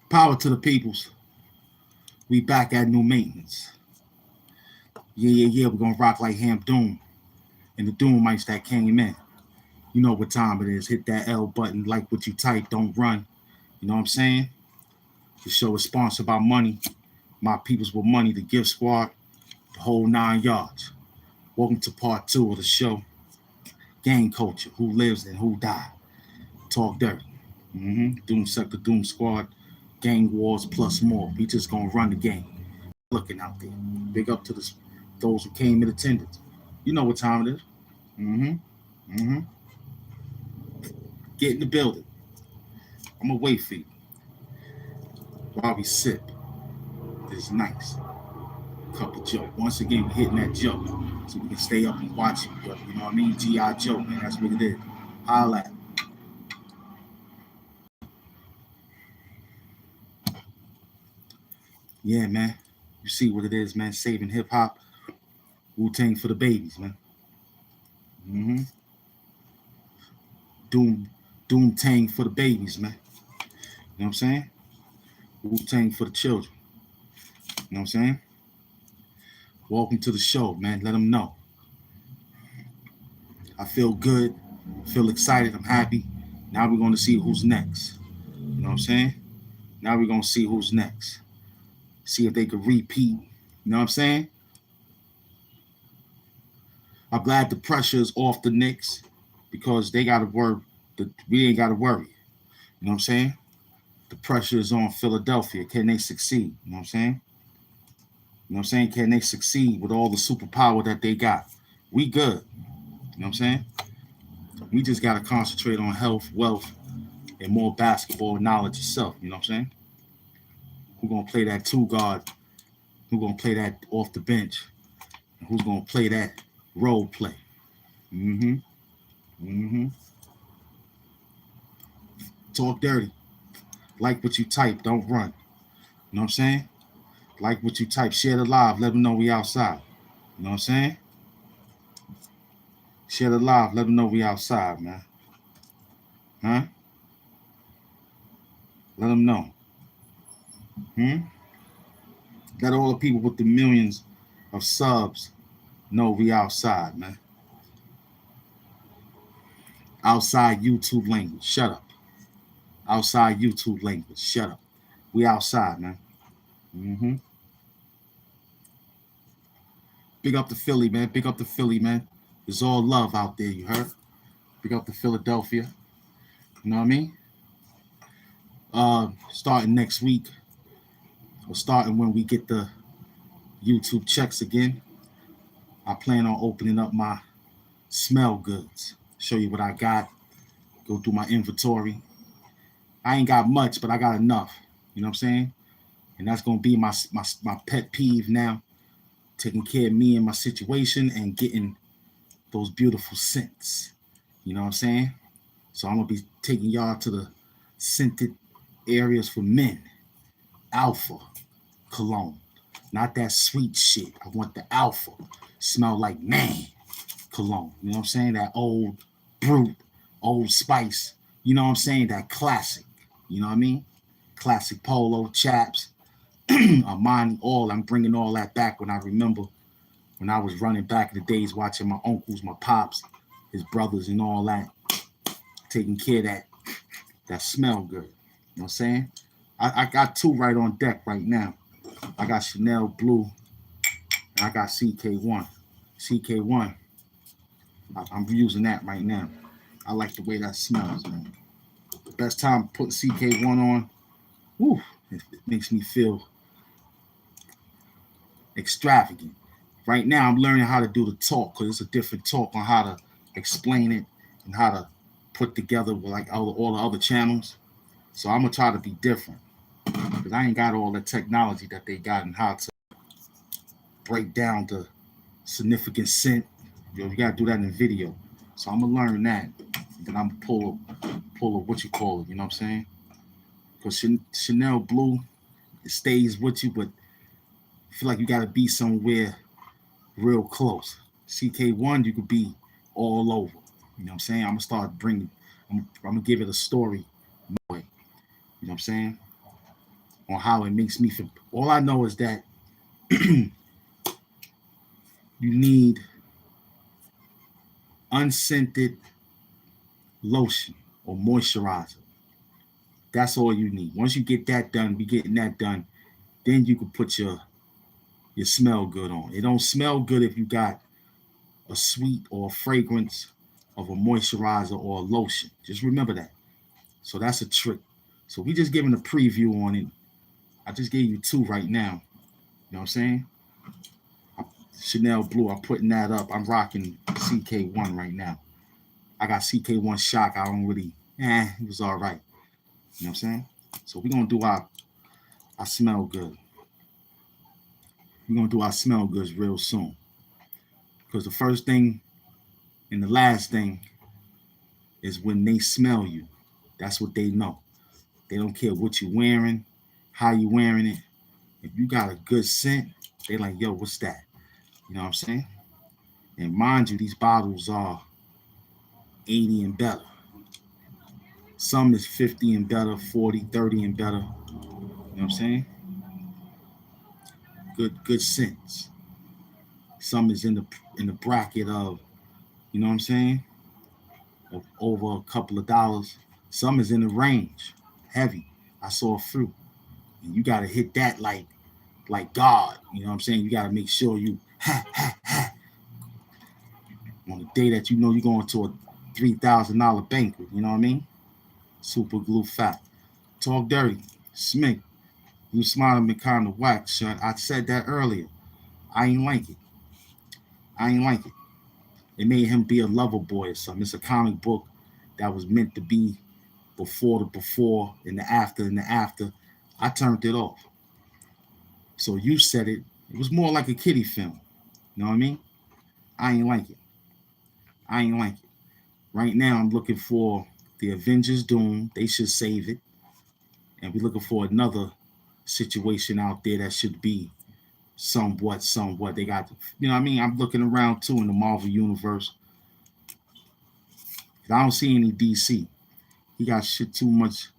Power to the peoples. We back at new maintenance. Yeah. We're gonna rock like HAMP Doom and the Doom mics that came in. You know what time it is. Hit that L button, like what you type, don't run. You know what I'm saying? The show is sponsored by Money, My Peoples with Money, the Gift Squad, the whole 9 yards. Welcome to part 2 of the show. Gang culture, who lives and who died. Talk dirty. Doom Sector, Doom Squad, gang wars plus more. We just gonna run the game. Looking out there. Big up to those who came in attendance. You know what time it is. Get in the building. I'm gonna wait for you while we sip this nice cup of Joe. Once again, we're hitting that Joe so we can stay up and watch it. You know what I mean? G.I. Joe, man. That's what it is. Holla at. Yeah, man. You see what it is, man. Saving hip hop. Wu-Tang for the babies, man. Doom Tang for the babies, man. You know what I'm saying? Wu-Tang for the children. You know what I'm saying? Welcome to the show, man. Let them know. I feel good. Feel excited. I'm happy. Now we're going to see who's next. You know what I'm saying? Now we're going to see who's next. See if they could repeat. You know what I'm saying? I'm glad the pressure is off the Knicks because they got to worry. We ain't got to worry. You know what I'm saying? The pressure is on Philadelphia. Can they succeed? You know what I'm saying? You know what I'm saying? Can they succeed with all the superpower that they got? We good. You know what I'm saying? We just got to concentrate on health, wealth, and more basketball knowledge itself. You know what I'm saying? Who's going to play that two guard? Who's going to play that off the bench? Who's going to play that role play? Talk dirty. Like what you type. Don't run. You know what I'm saying? Like what you type. Share the live. Let them know we outside. You know what I'm saying? Share the live. Let them know we outside, man. Huh? Let them know. Let all the people with the millions of subs know we outside, man. Outside YouTube language. Shut up. Outside YouTube language. Shut up. We outside, man. Big up to Philly, man. Big up to Philly, man. There's all love out there, you heard? Big up to Philadelphia. You know what I mean? Starting next week, or starting when we get the YouTube checks again, I plan on opening up my smell goods. Show you what I got. Go through my inventory. I ain't got much, but I got enough. You know what I'm saying? And that's going to be my pet peeve now. Taking care of me and my situation and getting those beautiful scents. You know what I'm saying? So I'm going to be taking y'all to the scented areas for men. Alpha cologne. Not that sweet shit. I want the alpha. Smell like man cologne. You know what I'm saying? That old brute, old spice. You know what I'm saying? That classic. You know what I mean? Classic polo, chaps, Armani, all. I'm bringing all that back when I remember when I was running back in the days watching my uncles, my pops, his brothers and all that. Taking care of that smell good. You know what I'm saying? I got two right on deck right now. I got Chanel Blue and I got CK1. CK1, I'm using that right now. I like the way that smells, man. The best time putting CK1 on, whew, it makes me feel extravagant. Right now, I'm learning how to do the talk because it's a different talk on how to explain it and how to put together with like all the other channels. So I'm gonna try to be different because I ain't got all the technology that they got and how to break down the significant scent. You gotta do that in video. So I'm gonna learn that. And then I'm gonna pull a what you call it. You know what I'm saying? Because Chanel Blue, it stays with you, but I feel like you gotta be somewhere real close. CK1, you could be all over. You know what I'm saying? I'm gonna start bringing. I'm gonna give it a story. You know what I'm saying? on how it makes me feel. All I know is that you need unscented lotion or moisturizer. That's all you need. Once you get that done, be getting that done, then you can put your smell good on. It don't smell good if you got a sweet or a fragrance of a moisturizer or a lotion. Just remember that. So that's a trick. So we just giving a preview on it. I just gave you 2 right now. You know what I'm saying? Chanel Blue, I'm putting that up. I'm rocking CK1 right now. I got CK1 Shock. I don't really, it was all right. You know what I'm saying? So we're going to do our smell good. We're going to do our smell goods real soon. Because the first thing and the last thing is when they smell you. That's what they know. They don't care what you're wearing, how you wearing it. If you got a good scent, they like, yo, what's that? You know what I'm saying? And mind you, these bottles are 80 and better. Some is 50 and better, 40, 30 and better. You know what I'm saying? Good scents. Some is in the bracket of, you know what I'm saying, of over a couple of dollars. Some is in the range, heavy. I saw a few. And you gotta hit that like God. You know what I'm saying? You gotta make sure you on the day that you know you're going to a $3,000 banquet. You know what I mean? Super glue fat. Talk dirty. Smink. You smiling me kind of whack, son. I said that earlier. I ain't like it. I ain't like it. It made him be a lover boy or something. It's a comic book that was meant to be before and the after. I turned it off. So you said it. It was more like a kiddie film. You know what I mean? I ain't like it. I ain't like it. Right now, I'm looking for the Avengers Doom. They should save it. And we're looking for another situation out there that should be somewhat. They got, you know what I mean? I'm looking around too in the Marvel Universe. I don't see any DC. He got shit too much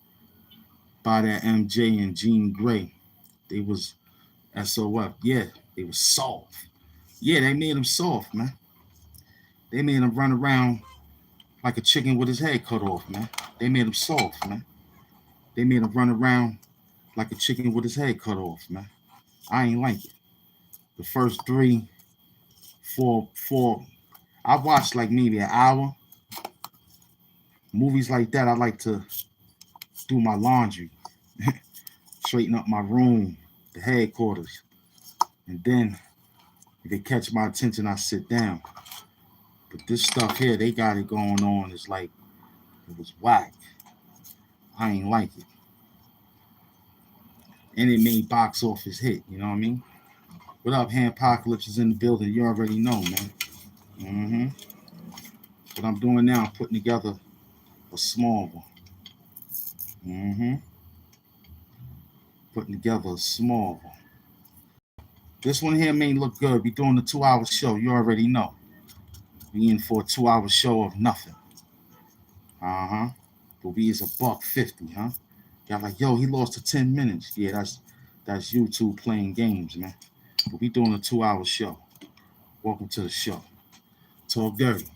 by that MJ and Jean Grey. They was SOF. Yeah, they was soft. Yeah, they made him soft, man. They made him run around like a chicken with his head cut off, man. They made him soft, man. They made him run around like a chicken with his head cut off, man. I ain't like it. The first 3, 4, I watched like maybe an hour. Movies like that, I like to do my laundry, straighten up my room, the headquarters. And then if they catch my attention, I sit down. But this stuff here, they got it going on. It's like, it was whack. I ain't like it. And it made box office hit, you know what I mean? What up, HAMP Apocalypse is in the building. You already know, man. Mm-hmm. What I'm doing now, I'm putting together a small one. Mm-hmm. Putting together a small one. This one here may look good. We doing a 2-hour show. You already know. We in for a 2-hour show of nothing. Uh-huh. But we is $1.50, huh? Y'all like, yo, he lost to 10 minutes. Yeah, that's YouTube playing games, man. But we doing a 2-hour show. Welcome to the show. Talk dirty.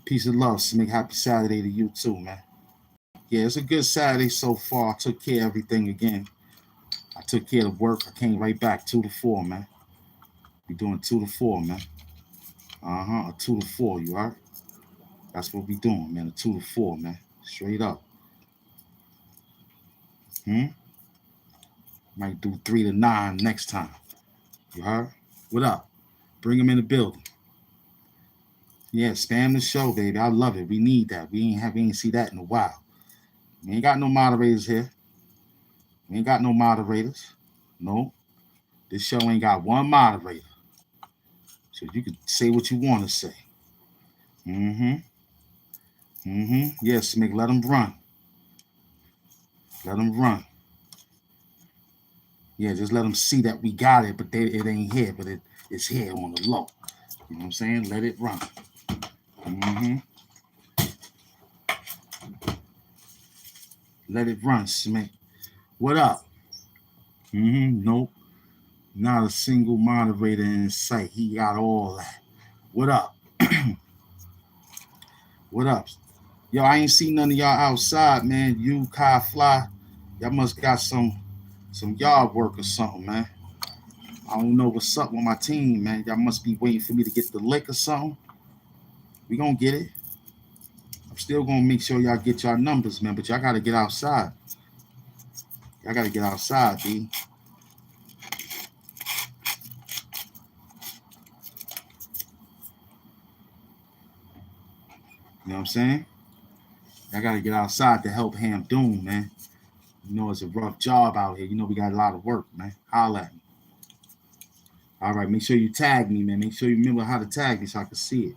Peace and love. Make happy Saturday to you too, man. Yeah, it's a good Saturday so far. I took care of everything again. I took care of work. I came right back 2 to 4, man. We doing 2 to 4, man. A 2 to 4, you heard? That's what we doing, man. A 2 to 4, man. Straight up. Might do 3 to 9 next time. You heard? What up? Bring them in the building. Yeah, spam the show, baby. I love it. We need that. We ain't see that in a while. We ain't got no moderators here. We ain't got no moderators. No. This show ain't got one moderator. So you can say what you want to say. Yes, Mick, let them run. Let them run. Yeah, just let them see that we got it, but it ain't here, but it's here on the low. You know what I'm saying? Let it run. Let it run, Smith. What up? Nope. Not a single moderator in sight. He got all that. What up? What up? Yo, I ain't seen none of y'all outside, man. You, Kai Fly, y'all must got some yard work or something, man. I don't know what's up with my team, man. Y'all must be waiting for me to get the lick or something. We gonna get it. I'm still gonna make sure y'all get y'all numbers, man. But y'all gotta get outside. Y'all gotta get outside, B. You know what I'm saying? Y'all gotta get outside to help HAMP Doom, man. You know it's a rough job out here. You know we got a lot of work, man. Holla at me. All right, make sure you tag me, man. Make sure you remember how to tag me so I can see it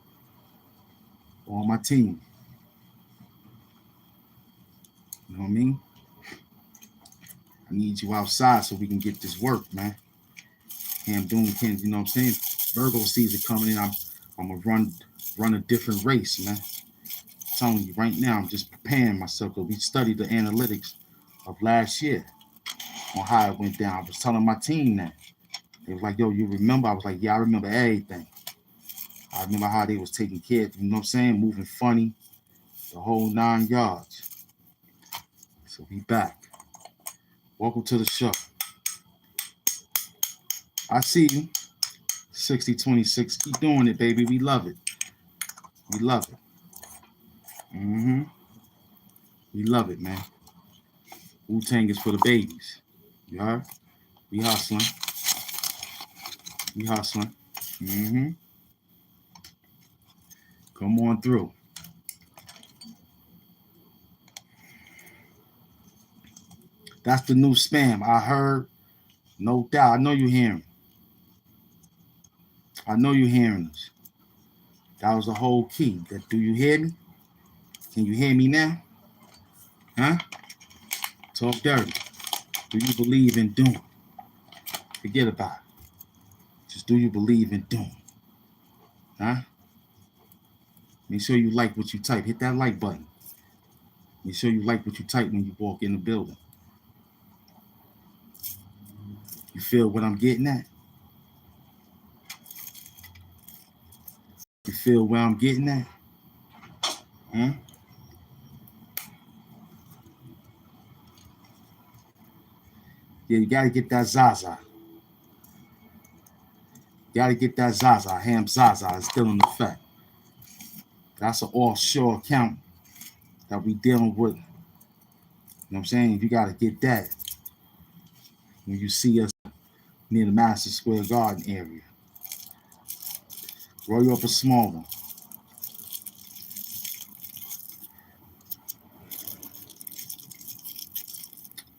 on my team. You know what I mean? I need you outside so we can get this work, man. HAMP Doom can, you know what I'm saying? Virgo season coming in. I'm gonna run a different race, man. I'm telling you right now, I'm just preparing myself because we studied the analytics of last year on how it went down. I was telling my team that. They was like, yo, you remember? I was like, yeah, I remember everything. I remember how they was taking care of, you know what I'm saying? Moving funny, the whole 9 yards. So we back. Welcome to the show. I see you. 6026. Keep doing it, baby. We love it. We love it. We love it, man. Wu-Tang is for the babies. You heard? We hustling. We hustling. Come on through. That's the new spam. I heard. No doubt. I know you're hearing. I know you're hearing us. That was the whole key. That, do you hear me? Can you hear me now? Huh? Talk dirty. Do you believe in doing? Forget about it. Just do you believe in doing? Huh? Make sure you like what you type. Hit that like button. Make sure you like what you type when you walk in the building. You feel what I'm getting at? You feel where I'm getting at? Huh? Yeah, you gotta get that Zaza. You gotta get that Zaza. HAMP Zaza is still in effect. That's an offshore account that we dealing with. You know what I'm saying? You gotta get that when you see us near the Madison Square Garden area. Roll you up a small one.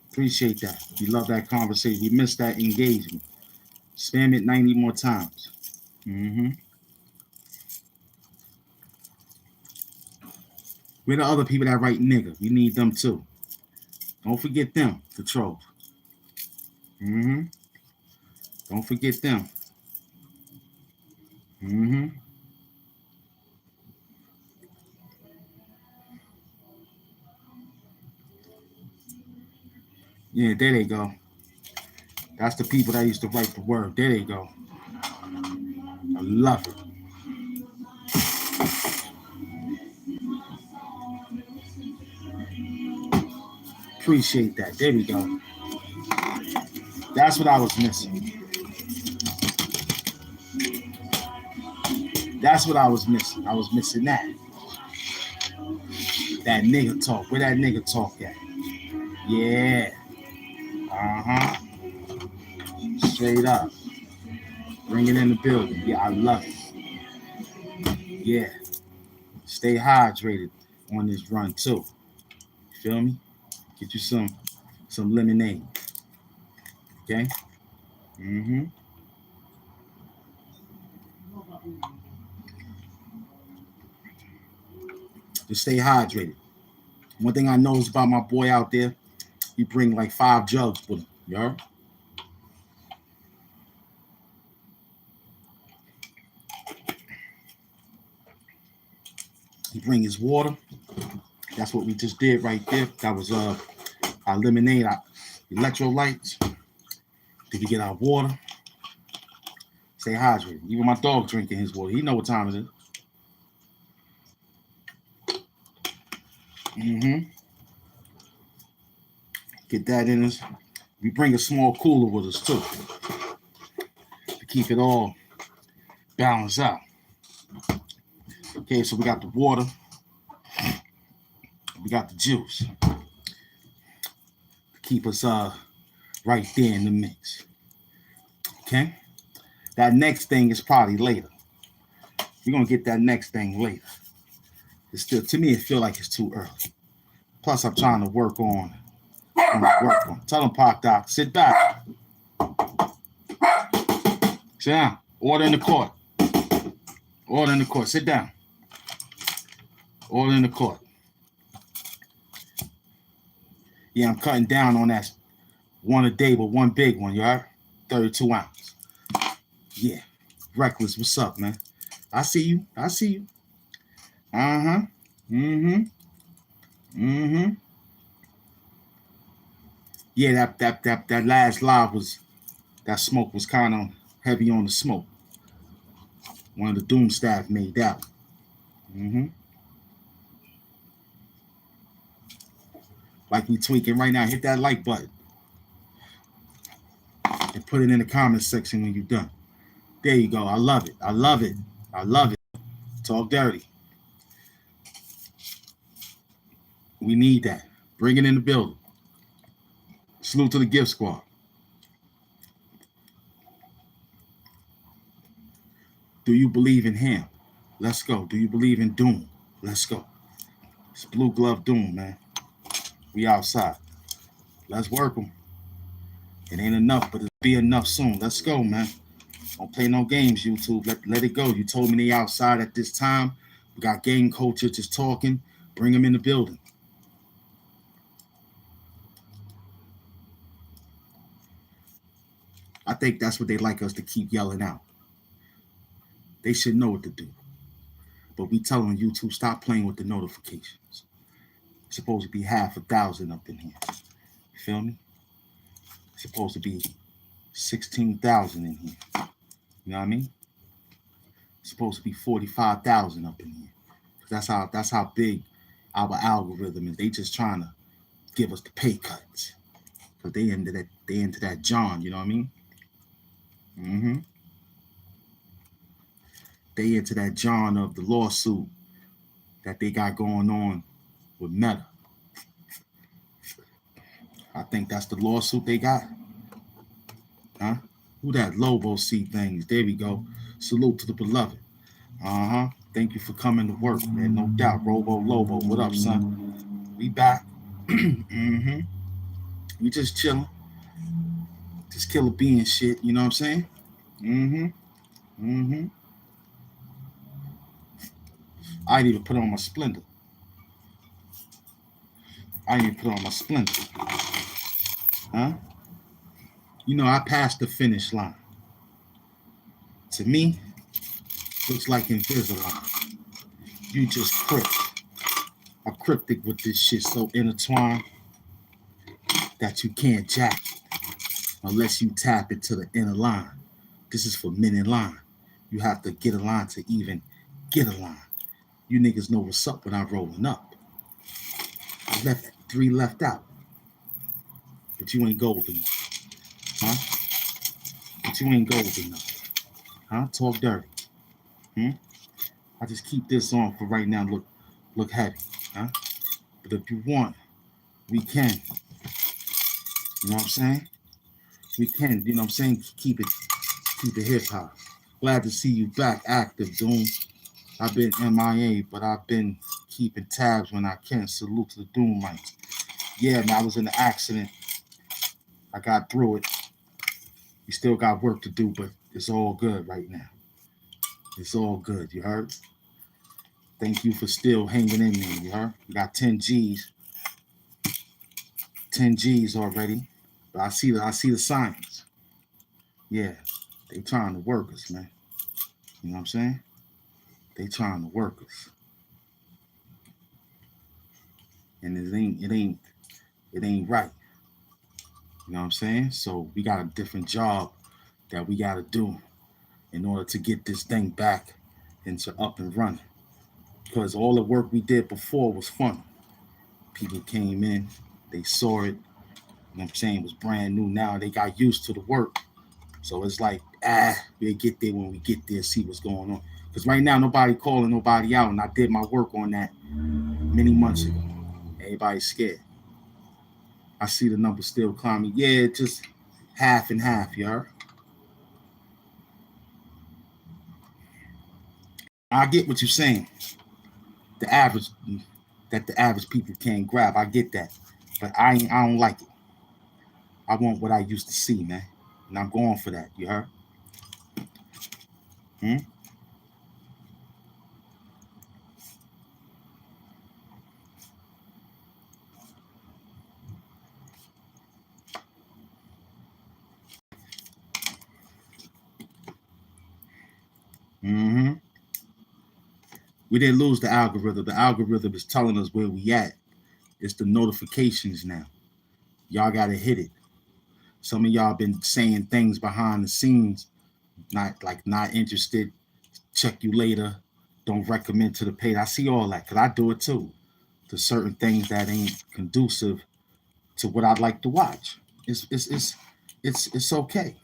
Appreciate that. We love that conversation. We missed that engagement. Spam it 90 more times. We're the other people that write nigga. We need them too. Don't forget them, the trolls. Don't forget them. Yeah, there they go. That's the people that used to write the word. There they go. I love it. Appreciate that. There we go. That's what I was missing. That's what I was missing. I was missing that. That nigga talk. Where that nigga talk at? Yeah. Straight up. Bring it in the building. Yeah, I love it. Yeah. Stay hydrated on this run too. You feel me? Get you some lemonade. Okay? Just stay hydrated. One thing I know is about my boy out there, he bring like 5 jugs with him. You heard? He bring his water. That's what we just did right there. That was our lemonade. electrolytes. Did we get our water? Stay hydrated. Even my dog drinking his water. He know what time it is. Get that in us. We bring a small cooler with us too to keep it all balanced out. Okay, so we got the water. We got the juice to keep us right there in the mix. Okay? That next thing is probably later. We're gonna get that next thing later. It's still, to me, it feel like it's too early. Plus, I'm trying to work on. Tell them, Park Doc, sit back. Sit down. Order in the court. Order in the court. Sit down. Order in the court. Yeah, I'm cutting down on that one a day, but one big one, you heard? 32 ounce. Yeah. Reckless, what's up, man? I see you. I see you. Uh-huh. Mm-hmm. Mm-hmm. Yeah, that last live was, that smoke was kind of heavy on the smoke. One of the Doom staff made that. Mm-hmm. Like we tweaking right now, hit that like button. And put it in the comment section when you're done. There you go. I love it. I love it. I love it. Talk dirty. We need that. Bring it in the building. Salute to the gift squad. Do you believe in HAMP? Let's go. Do you believe in Doom? Let's go. It's Blue Glove Doom, man. We outside. Let's work them. It ain't enough, but it'll be enough soon. Let's go, man. Don't play no games, YouTube. Let it go. You told me they outside at this time. We got game coaches just talking. Bring them in the building. I think that's what they like us to keep yelling out. They should know what to do. But we telling YouTube, stop playing with the notifications. It's supposed to be 1,000 up in here. You feel me? It's supposed to be 16,000 in here. You know what I mean? It's supposed to be 45,000 up in here. That's how big our algorithm is. They just trying to give us the pay cuts. Because they into that John, you know what I mean? Mm-hmm. They into that John of the lawsuit that they got going on with Meta. I think that's the lawsuit they got. Huh? Who that Lobo see things? There we go. Salute to the beloved. Uh-huh. Thank you for coming to work, man. No doubt. Robo Lobo. What up, son? We back. Mm-hmm. We just chilling. Just killer being shit. You know what I'm saying? Mm-hmm. Mm-hmm. I didn't even put on my Splendor. Huh? You know, I passed the finish line. To me, looks like Invisalign. You just crypt. I'm cryptic with this shit so intertwined that you can't jack it unless you tap into the inner line. This is for men in line. You have to get a line to even get a line. You niggas know what's up when I'm rolling up. I left 3 left out. But you ain't golden. Huh? But you ain't golden enough. Huh? Talk dirty. I just keep this on for right now. Look heavy. Huh? But if you want, we can. You know what I'm saying? We can. You know what I'm saying? Keep it hip hop. Glad to see you back active, Doom. I've been MIA, but I've been keeping tabs when I can. Salute to the Doom mites. Yeah, man, I was in an accident. I got through it. We still got work to do, but it's all good right now. It's all good, you heard? Thank you for still hanging in there, you heard? We got 10 G's. 10 G's already. But I see the signs. Yeah, they trying to work us, man. You know what I'm saying? They trying to work us. And it ain't right. You know what I'm saying? So we got a different job that we got to do in order to get this thing back into up and running. Because all the work we did before was fun. People came in, they saw it, you know what I'm saying, it was brand new. Now they got used to the work. So it's like, we'll get there when we get there, see what's going on. Because right now, nobody calling nobody out, and I did my work on that many months ago. Everybody's scared. I see the numbers still climbing. Yeah, just half and half, you heard? I get what you're saying. The average, that the average people can't grab. I get that. But I don't like it. I want what I used to see, man. And I'm going for that, you heard? Hmm? Mm-hmm. We didn't lose the algorithm. The algorithm is telling us where we at. It's the notifications now. Y'all gotta hit it. Some of y'all been saying things behind the scenes, not interested, check you later, don't recommend to the page. I see all that because I do it too. To certain things that ain't conducive to what I'd like to watch. It's okay.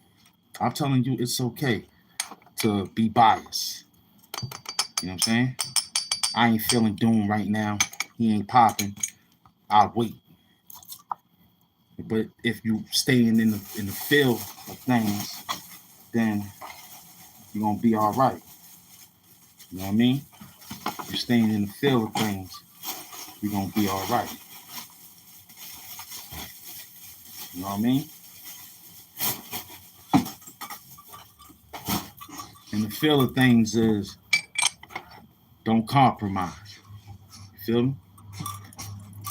I'm telling you, it's okay to be biased. You know what I'm saying? I ain't feeling doom right now. He ain't popping. I'll wait. But if you staying in the field of things, then you're gonna be all right. You know what I mean? If you're staying in the field of things, you're gonna be all right. You know what I mean? And the field of things is don't compromise. You feel me?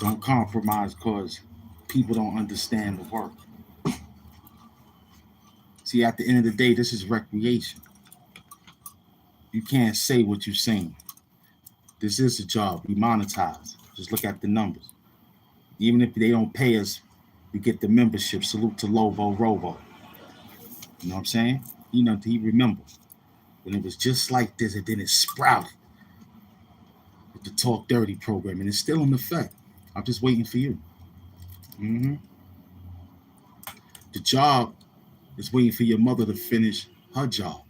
Don't compromise because people don't understand the work. See, at the end of the day, this is recreation. You can't say what you're saying. This is a job. We monetize. Just look at the numbers. Even if they don't pay us, we get the membership. Salute to Lobo Robo. You know what I'm saying? He remembers when it was just like this, and then it sprouted with the Talk Dirty program, and it's still in effect. I'm just waiting for you. Mm-hmm. The job is waiting for your mother to finish her job.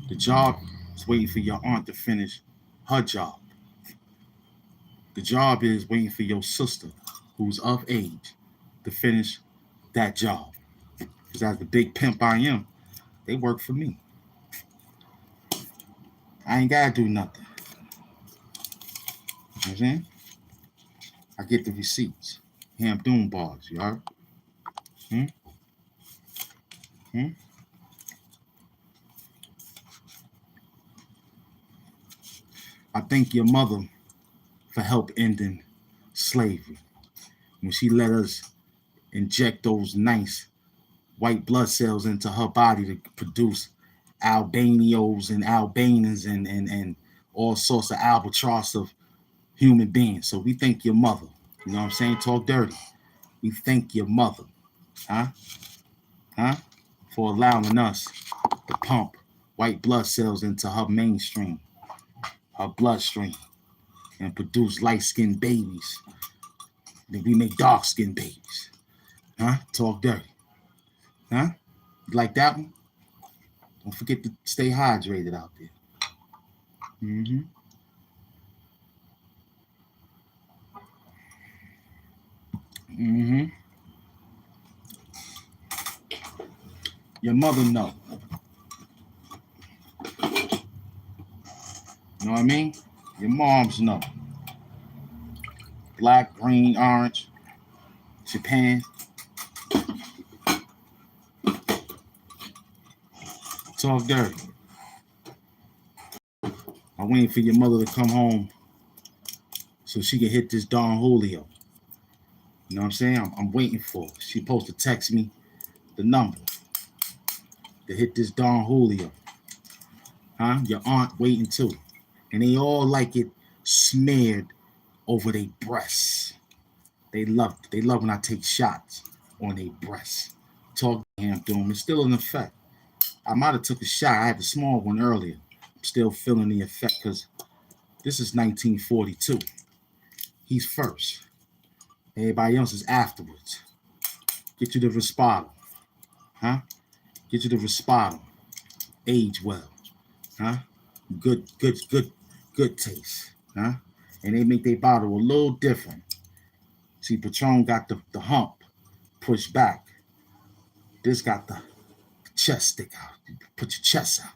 The job is waiting for your aunt to finish her job. The job is waiting for your sister, who's of age, to finish that job. Because as the big pimp I am, they work for me. I ain't gotta do nothing. You know what I'm saying? I get the receipts. HAMP Doom bars, you heard? Hmm? Hmm? I thank your mother for help ending slavery. When she let us inject those nice white blood cells into her body to produce Albanios and Albanians and all sorts of albatross of human beings. So we thank your mother. You know what I'm saying? Talk dirty. We thank your mother. Huh? Huh? For allowing us to pump white blood cells into her mainstream, her bloodstream, and produce light-skinned babies. Then we make dark-skinned babies. Huh? Talk dirty. Huh? You like that one? Don't forget to stay hydrated out there. Mm-hmm. Mm-hmm. Your mother know. You know what I mean? Your moms know. Black, green, orange, Japan. Talk dirty. I'm waiting for your mother to come home so she can hit this Don Julio. You know what I'm saying? I'm waiting for her. She's supposed to text me the number to hit this Don Julio. Huh? Your aunt waiting too. And they all like it smeared over their breasts. They love it. They love when I take shots. on their breasts. Talk HAMP Doom. It's still in effect. I might have took a shot. I had the small one earlier. I'm still feeling the effect because this is 1942. He's first. Everybody else is afterwards. Get you the Risperdal. Huh? Get you the Risperdal. Age well. Huh? Good taste. Huh? And they make their bottle a little different. See, Patron got the hump pushed back. This got the chest stick out. Put your chest out.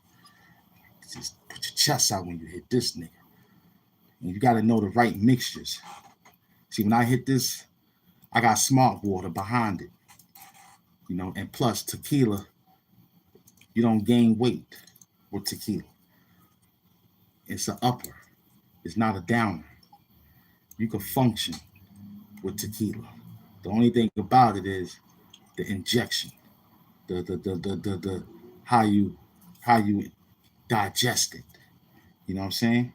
Just put your chest out when you hit this nigga. And you got to know the right mixtures. See, when I hit this, I got smart water behind it. You know, and plus tequila, you don't gain weight with tequila. It's an upper. It's not a downer. You can function with tequila. The only thing about it is the injection, the how you digest it. You know what I'm saying?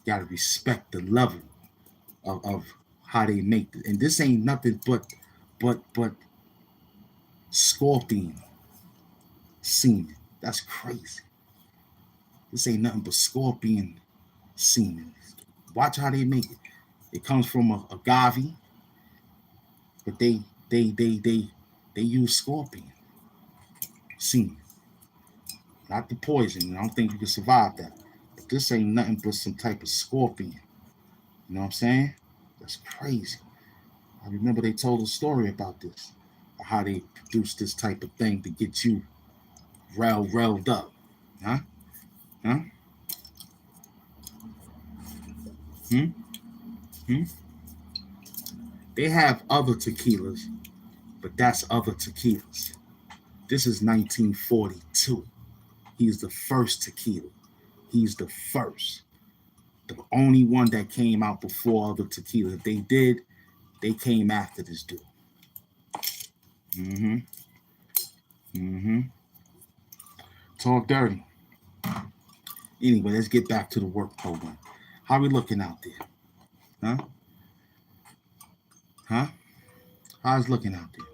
You gotta respect the level of how they make it. And this ain't nothing but scorpion semen. That's crazy. This ain't nothing but scorpion semen. Watch how they make it. It comes from a agave, but they use scorpion semen, not the poison. I don't think you can survive that. But this ain't nothing but some type of scorpion. You know what I'm saying? That's crazy. I remember they told a story about this, how they produce this type of thing to get you riled up. Huh? Huh? Hmm? Hmm? They have other tequilas, but that's other tequilas. This is 1942. He's the first tequila. He's the first. The only one that came out before other tequilas. They came after this dude. Mm-hmm. Mm-hmm. Talk dirty. Anyway, let's get back to the work program. How we looking out there? Huh? Huh? How's looking out there?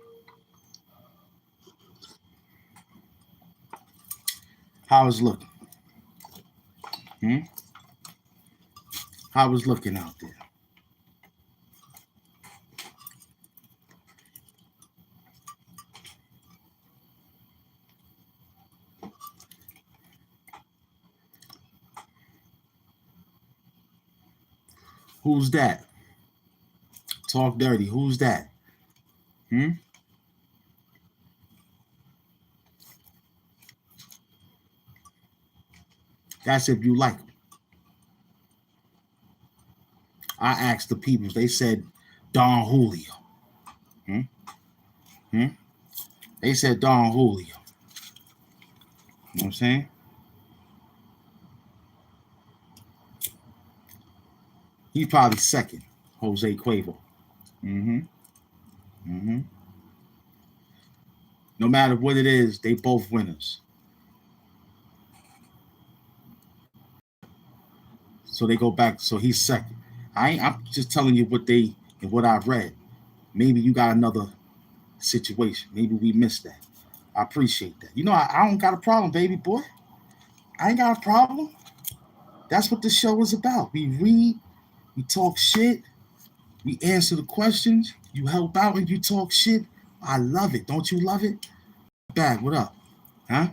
How is looking? Hmm? How is looking out there? Who's that? Talk dirty. Who's that? Hmm? That's if you like them. I asked the people. They said Don Julio. Hmm? Hmm? They said Don Julio. You know what I'm saying? He's probably second. Jose Cuervo. Mm-hmm. Mm-hmm. No matter what it is, they both winners. So they go back. So he's second. I'm just telling you what I've read. Maybe you got another situation. Maybe we missed that. I appreciate that. You know, I don't got a problem, baby boy. I ain't got a problem. That's what the show is about. We read, we talk shit, we answer the questions, you help out and you talk shit. I love it. Don't you love it? Bag, what up? Huh?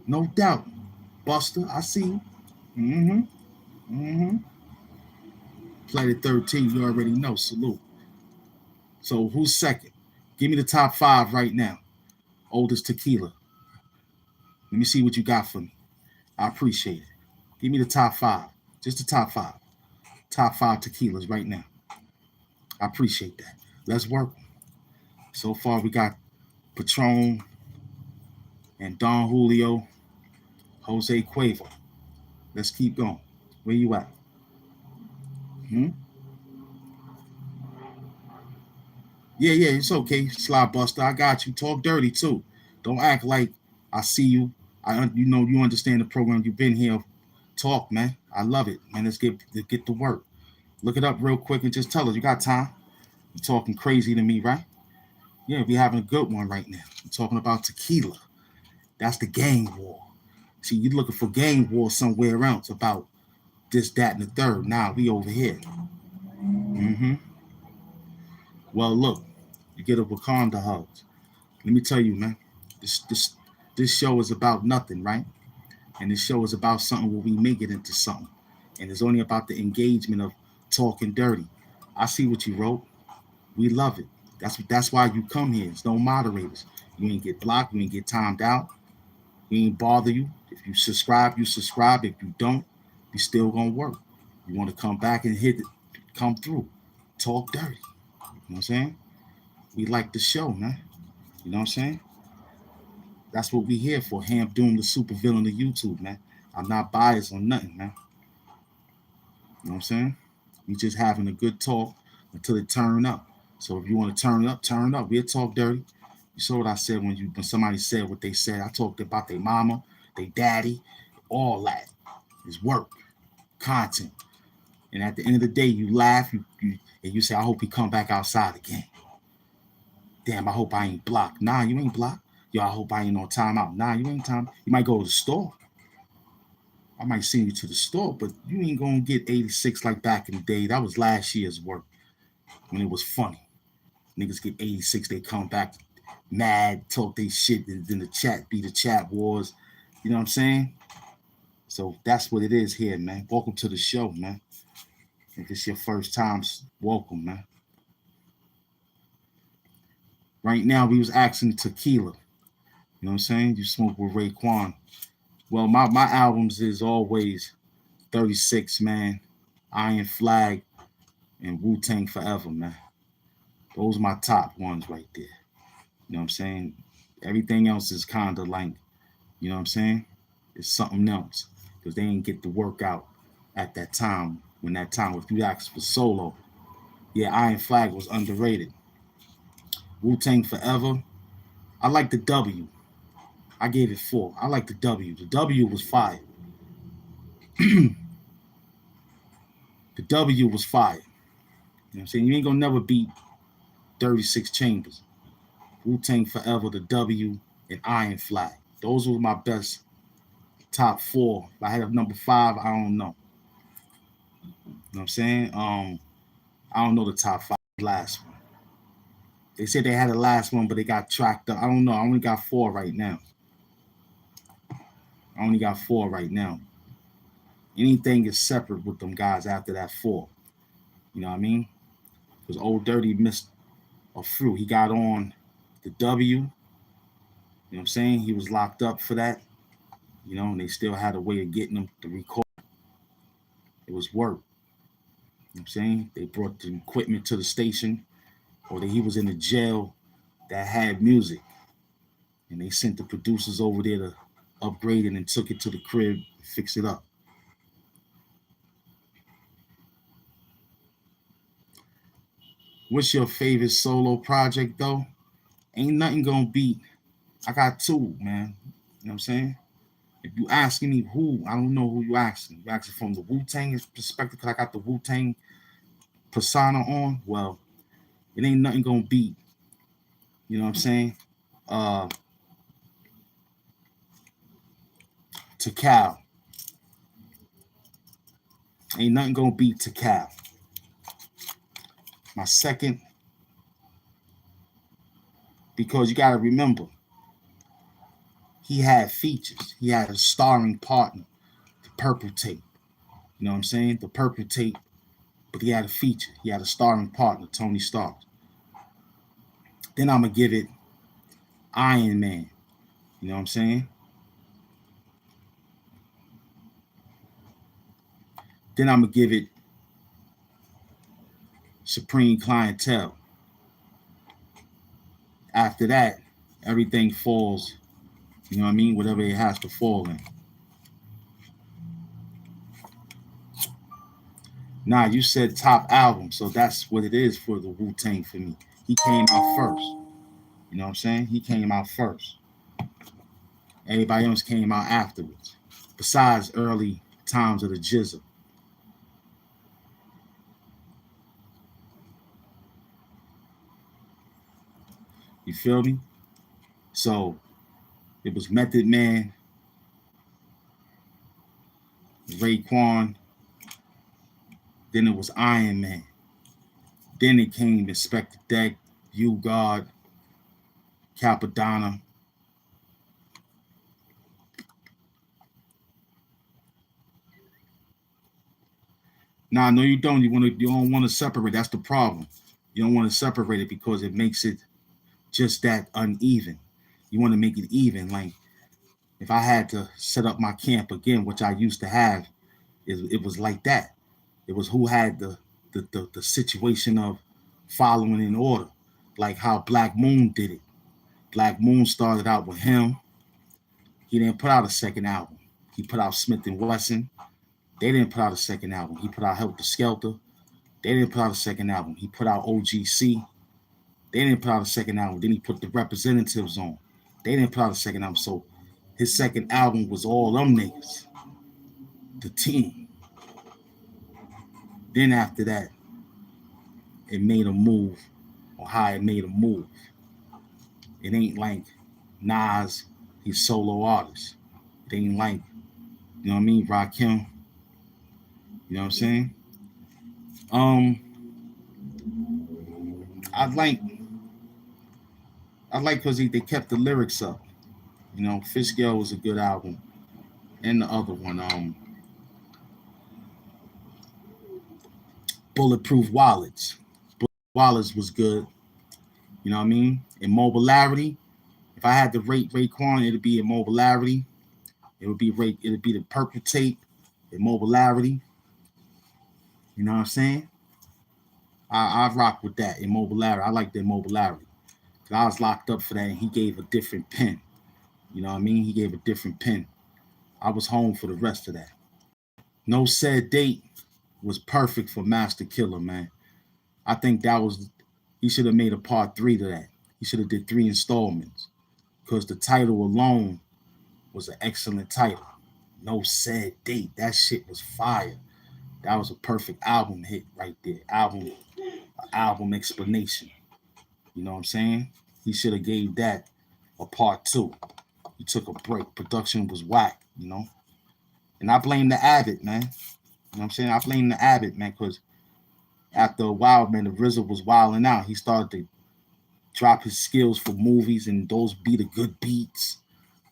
No doubt. Buster, I see you. Mm-hmm. Mm-hmm. Planet 13, you already know. Salute. So who's second? Give me the top 5 right now. Oldest tequila. Let me see what you got for me. I appreciate it. Give me the top 5. Just the top 5. Top 5 tequilas right now. I appreciate that. Let's work. So far, we got Patron and Don Julio, Jose Cuervo. Let's keep going. Where you at? Hmm? Yeah, it's okay. Slide Buster, I got you. Talk dirty too. Don't act like I see you. You know you understand the program. You've been here. Talk, man. I love it, man. Let's get to work. Look it up real quick and just tell us you got time. You're talking crazy to me, right? Yeah, we having a good one right now. I'm talking about tequila. That's the gang war. See, you're looking for gang war somewhere else about this, that, and the third. Nah, we over here. Mm-hmm. Well, look, you get a Wakanda hugs. Let me tell you, man, this show is about nothing, right? And this show is about something where we make it into something. And it's only about the engagement of talking dirty. I see what you wrote. We love it. That's why you come here. It's no moderators. You ain't get blocked. You ain't get timed out. We ain't bother you. If you subscribe, you subscribe. If you don't, we still gonna work. You want to come back and hit it, come through. Talk dirty. You know what I'm saying? We like the show, man. You know what I'm saying? That's what we here for. HAMP Doom, the super villain of YouTube, man. I'm not biased on nothing, man. You know what I'm saying? We just having a good talk until it turn up. So if you want to turn up, turn up. We'll talk dirty. You saw what I said when somebody said what they said. I talked about their mama, their daddy, all that. It's work, content. And at the end of the day, you laugh, and you say, I hope he come back outside again. Damn, I hope I ain't blocked. Nah, you ain't blocked. Yo, I hope I ain't on timeout. Nah, you ain't time. You might go to the store. I might send you to the store, but you ain't gonna get 86 like back in the day. That was last year's work when it was funny. Niggas get 86, they come back mad, talk they shit, and then the chat be the chat wars. You know what I'm saying? So that's what it is here, man. Welcome to the show, man. If it's your first time, welcome, man. Right now, we was asking tequila. You know what I'm saying? You smoke with Raekwon. Well, my albums is always 36, man. Iron Flag and Wu-Tang Forever, man. Those are my top ones right there. You know what I'm saying? Everything else is kind of like, you know what I'm saying? It's something else. Because they didn't get the work out at that time. When that time, if you ask for solo, yeah, Iron Flag was underrated. Wu-Tang Forever, I like the W. I gave it 4. I like the W. The W was fire. The W was fire. You know what I'm saying? You ain't gonna never beat 36 Chambers. Wu-Tang Forever, the W, and Iron Flag. Those were my best top 4. If I had a number 5, I don't know. You know what I'm saying? I don't know the top 5 last one. They said they had a last one, but they got tracked up. I don't know. I only got 4 right now. Anything is separate with them guys after that 4. You know what I mean? Because Old Dirty missed a fruit. He got on the W. You know what I'm saying? He was locked up for that. You know, and they still had a way of getting him to record. It was work. You know what I'm saying? They brought the equipment to the station, or he was in a jail that had music. And they sent the producers over there to upgrade it and took it to the crib, fix it up. What's your favorite solo project though? Ain't nothing gonna beat. I got 2, man. You know what I'm saying? If you asking me who, I don't know who you asking. You asking from the Wu-Tang perspective, because I got the Wu-Tang persona on. Well, it ain't nothing gonna beat. You know what I'm saying? Takal. Ain't nothing gonna beat Takal. My second, because you gotta remember, he had features. He had a starring partner, the Purple Tape. You know what I'm saying? The Purple Tape, but he had a feature. He had a starring partner, Tony Stark. Then I'm gonna give it Iron Man. You know what I'm saying? Then I'm gonna give it Supreme Clientele. After that, everything falls, you know what I mean? Whatever it has to fall in. Nah, you said top album, so that's what it is for the Wu-Tang for me. He came out first. You know what I'm saying? He came out first. Everybody else came out afterwards. Besides early times of the Jizzle. You feel me? So it was Method Man, Raekwon, then it was Iron Man. Then it came Inspector Deck, U God, Capadonna. Nah, no, you don't. You don't want to separate. That's the problem. You don't want to separate it because it makes it just that uneven. You want to make it even. Like if I had to set up my camp again, which I used to have, it was like that. It was who had the situation of following in order, like how Black Moon did it. Black Moon started out with him. He didn't put out a second album. He put out Smith and Wesson. They didn't put out a second album. He put out Helter Skelter. They didn't put out a second album. He put out OGC. They didn't put out a second album. Then he put the Representatives on. They didn't put out a second album. So his second album was all them niggas, the team. Then after that, it made a move on how it made a move. It ain't like Nas, he's solo artist. It ain't like, you know what I mean, Rakim. You know what I'm saying? Um, I like because they kept the lyrics up. You know, Fish Girl was a good album. And the other one, Bulletproof Wallets. Wallets was good. You know what I mean? Immobilarity. If I had to rate Raekwon, it'd be Immobilarity. It'd be the Purple Tape, Immobilarity. You know what I'm saying? I rock with that Immobilarity. I like the Immobilarity. Cause I was locked up for that, and he gave a different pen. You know what I mean? He gave a different pen. I was home for the rest of that. No Said Date was perfect for Master Killer, man. I think that was he should have made a part 3 to that. He should have did 3 installments because the title alone was an excellent title. No Said Date. That shit was fire. That was a perfect album hit right there. Album explanation. You know what I'm saying? He should have gave that a part 2. He took a break. Production was whack, you know. And I blame the Abbott, man. You know what I'm saying? I blame the Abbott, man, because after a while, man, the RZA was wilding out. He started to drop his skills for movies, and those be the good beats.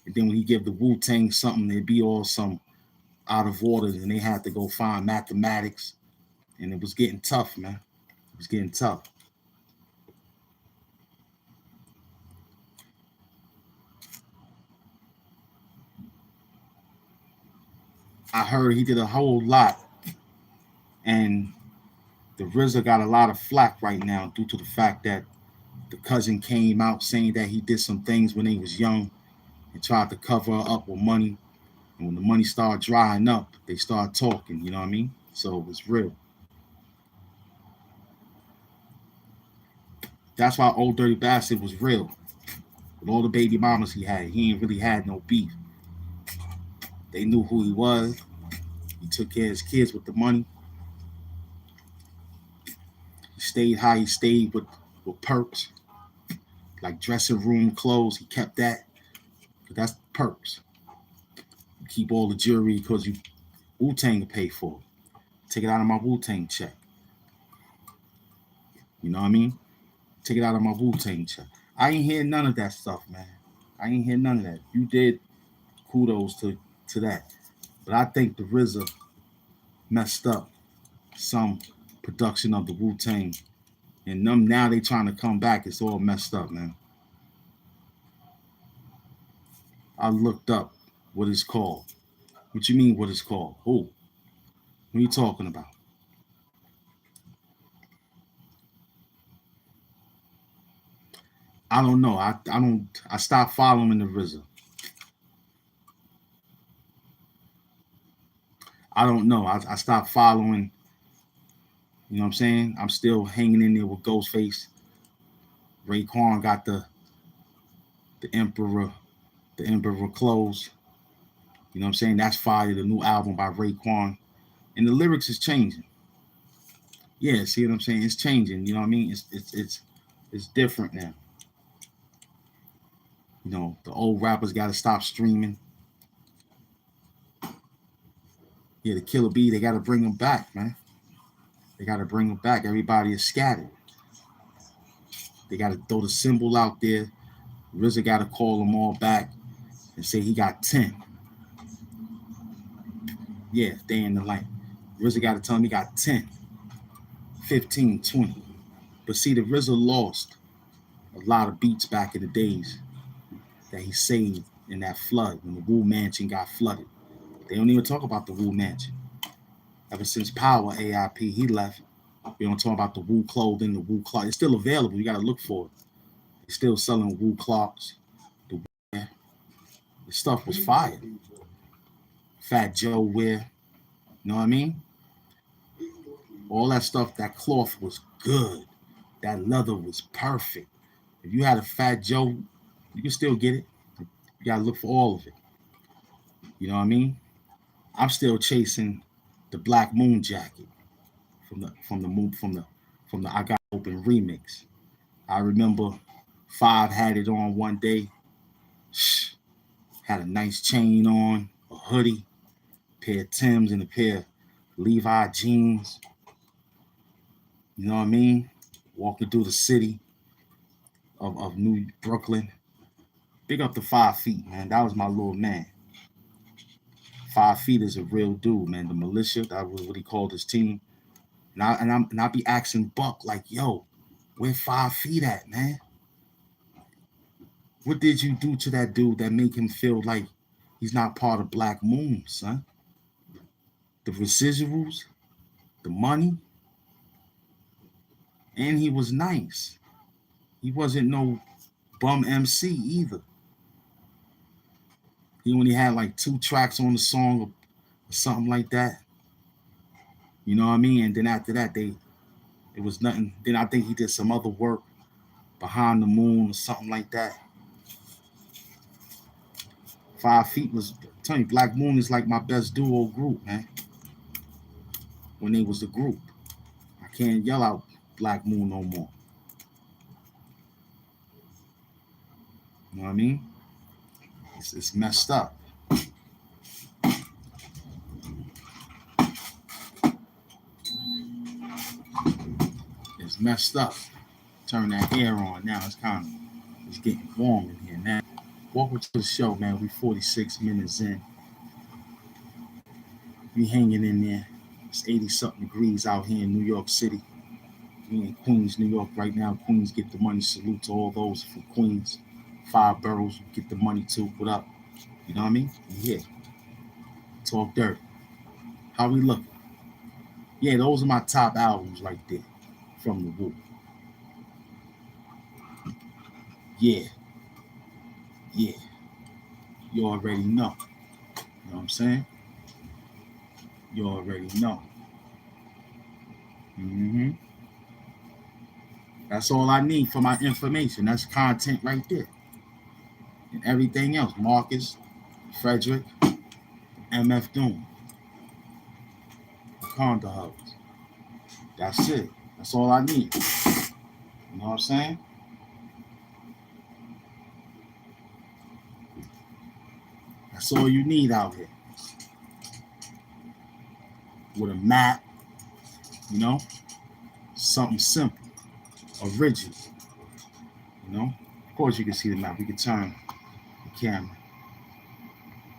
And then when he give the Wu-Tang something, it'd be all some out of order, and they had to go find mathematics. And it was getting tough, man. It was getting tough. I heard he did a whole lot, and the RZA got a lot of flack right now due to the fact that the cousin came out saying that he did some things when he was young and tried to cover up with money. And when the money started drying up, they started talking, you know what I mean? So it was real. That's why Old Dirty Bastard was real. With all the baby mamas he ain't really had no beef. They knew who he was. He took care of his kids with the money. He stayed high. He stayed with perks, like dressing room clothes. He kept that. That's perks. You keep all the jewelry because you Wu-Tang to pay for it. Take it out of my Wu-Tang check. You know what I mean? Take it out of my Wu-Tang check. I ain't hear none of that stuff, man. I ain't hear none of that. You did kudos to that. But I think the RZA messed up some production of the Wu-Tang. And them now they trying to come back. It's all messed up, man. I looked up what it's called. What you mean what it's called? Who? What are you talking about? I don't know. I stopped following the RZA. I don't know. I stopped following. You know what I'm saying? I'm still hanging in there with Ghostface. Raekwon got the Emperor, the Emperor clothes. You know what I'm saying? That's fire, the new album by Raekwon. And the lyrics is changing. Yeah, see what I'm saying? It's changing. You know what I mean? It's different now. You know, the old rappers got to stop streaming. Yeah, the Killer Bee, they got to bring them back, man. They got to bring them back. Everybody is scattered. They got to throw the symbol out there. RZA got to call them all back and say he got 10. Yeah, day in the light. RZA got to tell him he got 10, 15, 20. But see, the RZA lost a lot of beats back in the days that he saved in that flood when the Wu Mansion got flooded. They don't even talk about the Wu Mansion. Ever since Power AIP, he left. We don't talk about the Wu clothing, the Wu clock. It's still available. You got to look for it. They're still selling Wu clocks. The stuff was fire. Fat Joe wear. You know what I mean? All that stuff, that cloth was good. That leather was perfect. If you had a Fat Joe, you can still get it. You got to look for all of it. You know what I mean? I'm still chasing the Black Moon jacket from the I Got Open remix. I remember Five had it on one day. Had a nice chain on, a hoodie, pair of Timbs, and a pair of Levi jeans. You know what I mean? Walking through the city of New Brooklyn. Big up to 5 feet, man. That was my little man. 5 feet is a real dude, man. The militia, that was what he called his team. And I be asking Buck, like, yo, where 5 feet at, man? What did you do to that dude that make him feel like he's not part of Black Moon, son? The residuals, the money, and he was nice. He wasn't no bum MC either. He only had like 2 tracks on the song or something like that. You know what I mean? And then after that, it was nothing. Then I think he did some other work behind the moon or something like that. 5 feet was, I'm telling you, Black Moon is like my best duo group, man. When they was the group. I can't yell out Black Moon no more. You know what I mean? It's messed up. It's messed up. Turn that air on now. It's getting warm in here now. Welcome to the show, man. We 46 minutes in. We hanging in there. It's 80-something degrees out here in New York City. We in Queens, New York right now. Queens get the money. Salute to all those from Queens. 5 boroughs get the money too. What up? You know what I mean? Yeah. Talk dirt. How we looking? Yeah, those are my top albums right there from the Wu. Yeah. Yeah. You already know. You know what I'm saying? You already know. Mm-hmm. That's all I need for my information. That's content right there. And everything else, Marcus, Frederick, MF Doom, Conda Hugs. That's it. That's all I need. You know what I'm saying? That's all you need out here. With a map, you know? Something simple, original. You know? Of course you can see the map. We can turn the camera.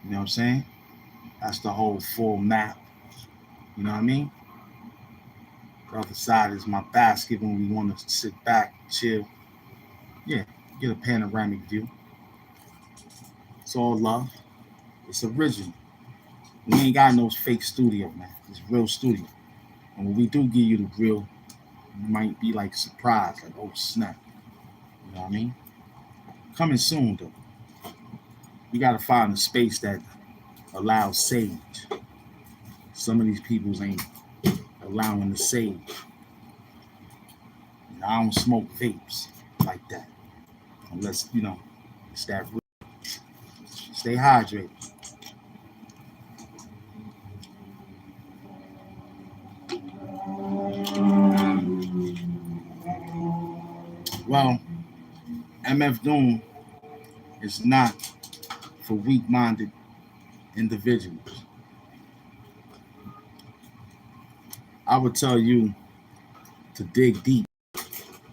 You know what I'm saying? That's the whole full map. You know what I mean? The other side is my basket when we want to sit back, chill. Yeah, get a panoramic view. It's all love. It's original. We ain't got no fake studio, man. It's real studio. And when we do give you the real, you might be like surprised, like, oh snap. You know what I mean? Coming soon though. We gotta find a space that allows sage. Some of these peoples ain't allowing the sage. You know, I don't smoke vapes like that. Unless, you know, it's that real. Stay hydrated. Well, MF Doom It's not for weak-minded individuals. I would tell you to dig deep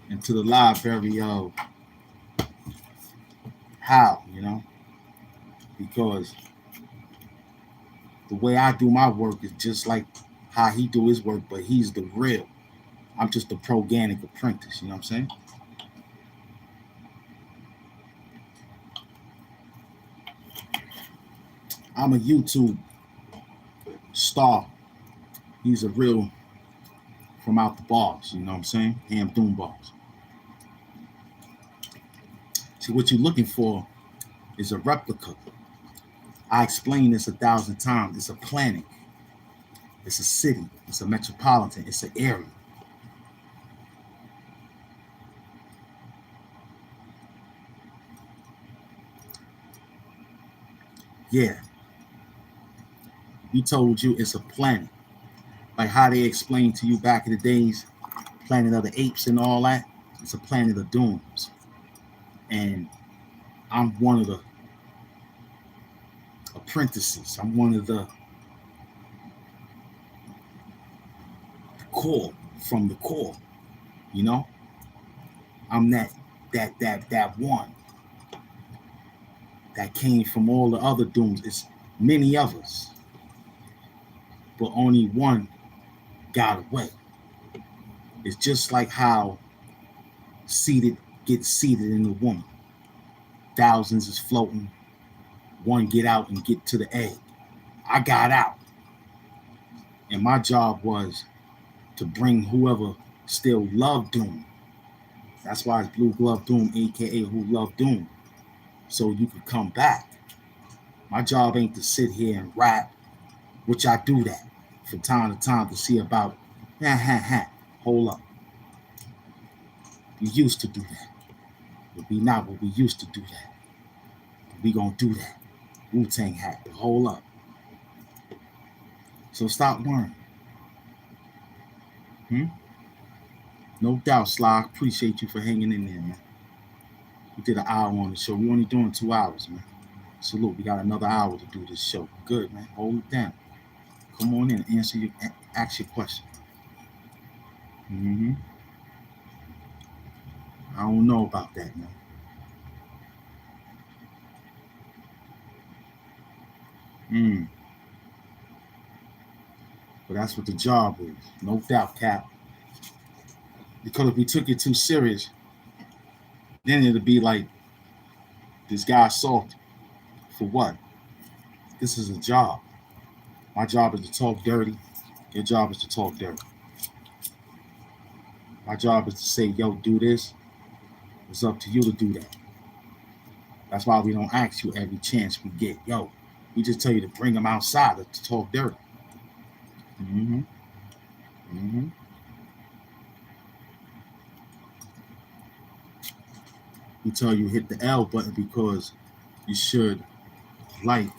into the library of how, because the way I do my work is just like how he do his work, but he's the real. I'm just a proganic apprentice, you know what I'm saying? I'm a YouTube star. He's a real from out the bars, you know what I'm saying? Ham Doom bars. See, what you're looking for is a replica. I explained this 1,000 times. It's a planet. It's a city. It's a metropolitan. It's an area. Yeah, we told you it's a planet. Like how they explained to you back in the days, Planet of the Apes and all that. It's a planet of dooms. And I'm one of the apprentices. I'm one of the core from the core, you know? I'm that one that came from all the other dooms. It's many others, but only one got away. It's just like how seated gets seated in the womb. Thousands is floating. One get out and get to the egg. I got out. And my job was to bring whoever still loved Doom. That's why it's Blue Glove Doom, aka Who Loved Doom. So you could come back. My job ain't to sit here and rap, which I do that from time to time to see about, hold up. We used to do that. But we not what we used to do that. But we gonna do that. Wu-Tang hat, but hold up. So stop worrying. No doubt, Sly. Appreciate you for hanging in there, man. We did an hour on the show. We only doing 2 hours, man. Salute. We got another hour to do this show. Good, man. Hold it down. Come on in. Ask your question. I don't know about that, man. But that's what the job is. No doubt, Cap. Because if we took it too serious, then it'd be like this guy salty. For what? This is a job. My job is to talk dirty. Your job is to talk dirty. My job is to say, yo, do this. It's up to you to do that. That's why we don't ask you every chance we get. Yo, we just tell you to bring them outside to talk dirty. We tell you hit the L button because you should like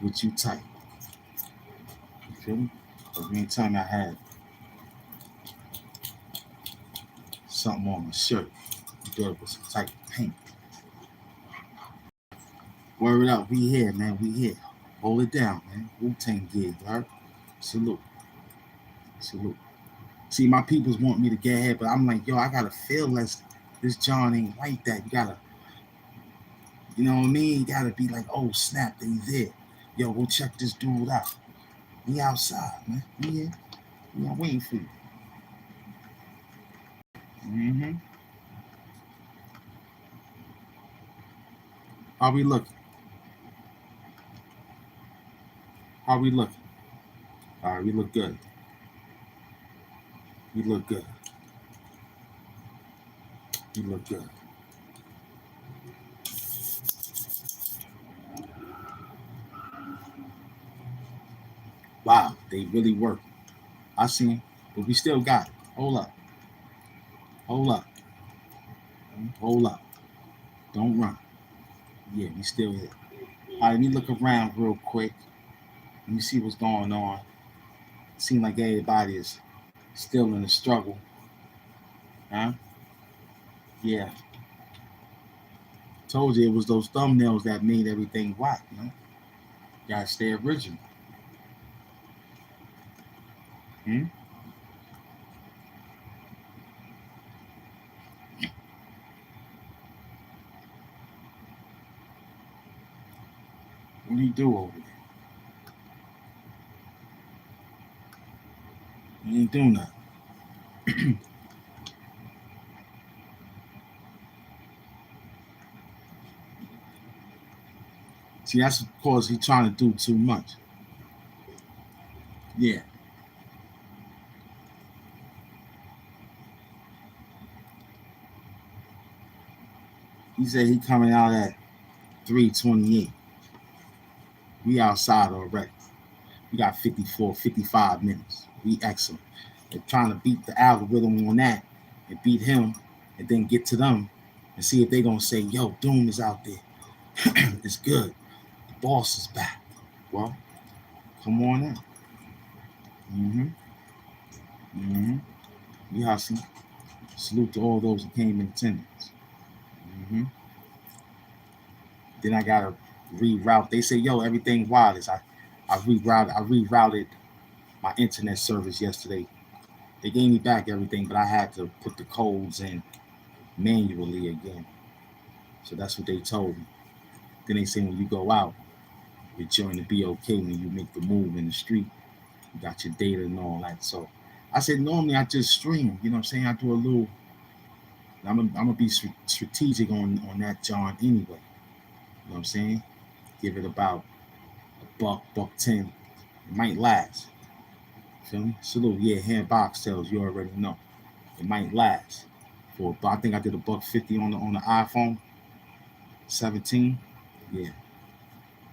what you type. You feel me? Every time I had something on my shirt, you do it with some type of paint. Word up, we here, man. We here. Hold it down, man. Wu-Tang gig, right? Salute. Salute. See, my peoples want me to get ahead, but I'm like, yo, I gotta feel less. This John ain't like that. You gotta, you know what I mean? You gotta be like, oh snap, they there. Yo, go check this dude out. We outside, man. We here. We are waiting for you. How we looking? How we looking? All right, we look good. We look good. We look good. Wow, they really work. I seen, but we still got it. Hold up. Hold up. Hold up. Don't run. Yeah, we still here. All right, let me look around real quick. Let me see what's going on. Seems like everybody is still in the struggle. Huh? Yeah. Told you it was those thumbnails that made everything whack, man. Gotta stay original. Hmm? What do you do over there? You ain't doing nothing. See, that's because he's trying to do too much. Yeah. He said he coming out at 3:28. We outside already. We got 54, 55 minutes. We excellent. They're trying to beat the algorithm on that and beat him and then get to them and see if they're going to say, yo, Doom is out there. It's good. The boss is back. Well, come on in. Mm-hmm. Mm-hmm. We hustling. Salute to all those who came in attendance. Mm-hmm. Then I got to reroute. They say, yo, everything wireless. I rerouted my internet service yesterday. They gave me back everything, but I had to put the codes in manually again. So that's what they told me. Then they say when you go out, your joint will be okay when you make the move in the street. You got your data and all that. So I said normally I just stream. You know what I'm saying? I do a little. I'm gonna be strategic on that John anyway. You know what I'm saying? Give it about a buck 10. It might last. Feel me? Salute. Yeah, hand box tells you already know. It might last. But I think I did a buck 50 on the iPhone 17. Yeah,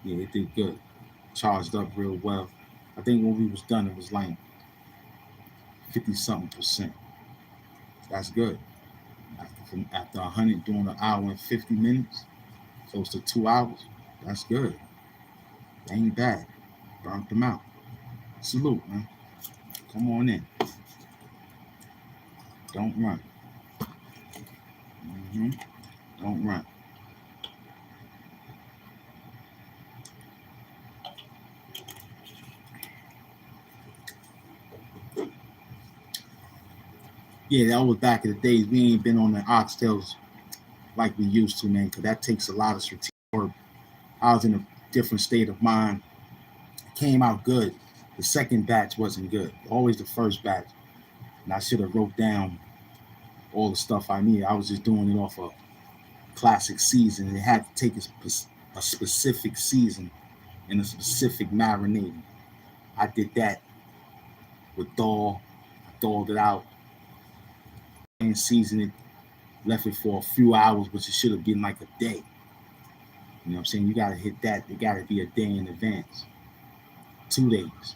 yeah, it did good. Charged up real well. I think when we was done, it was like 50 something percent. That's good. After 100 doing an hour and 50 minutes, close to 2 hours, that's good. Ain't bad. Burnt them out. Salute, man. Come on in. Don't run. Mm-hmm. Don't run. Yeah, that was back in the days. We ain't been on the oxtails like we used to, man, because that takes a lot of strategic work. I was in a different state of mind. It came out good. The second batch wasn't good. Always the first batch. And I should have wrote down all the stuff I needed. I was just doing it off a classic season. It had to take a specific season and a specific marinating. I did that with Thor. I thawed it out and seasoned it. Left it for a few hours, which it should have been like a day. You know what I'm saying? You got to hit that. It got to be a day in advance. 2 days.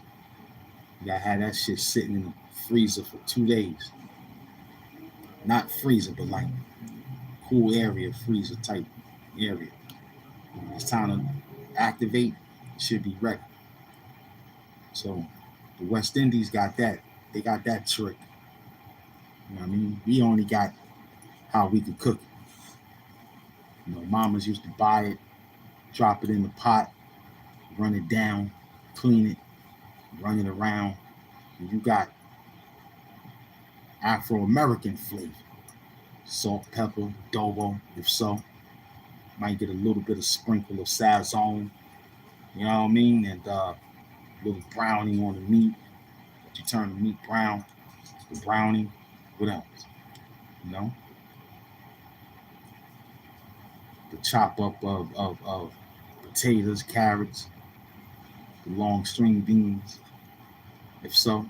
You got to have that shit sitting in the freezer for 2 days. Not freezer, but like cool area, freezer type area. When it's time to activate, it should be ready. So the West Indies got that. They got that trick. You know what I mean? We only got how we could cook it. You know, mamas used to buy it, drop it in the pot, run it down, clean it, run it around. And you got Afro-American flavor. Salt, pepper, adobo, if so. Might get a little bit of sprinkle of sazon, you know what I mean? And a little browning on the meat. You turn the meat brown, the browning, what else? You know? The chop up of potatoes, carrots, the long string beans, if so.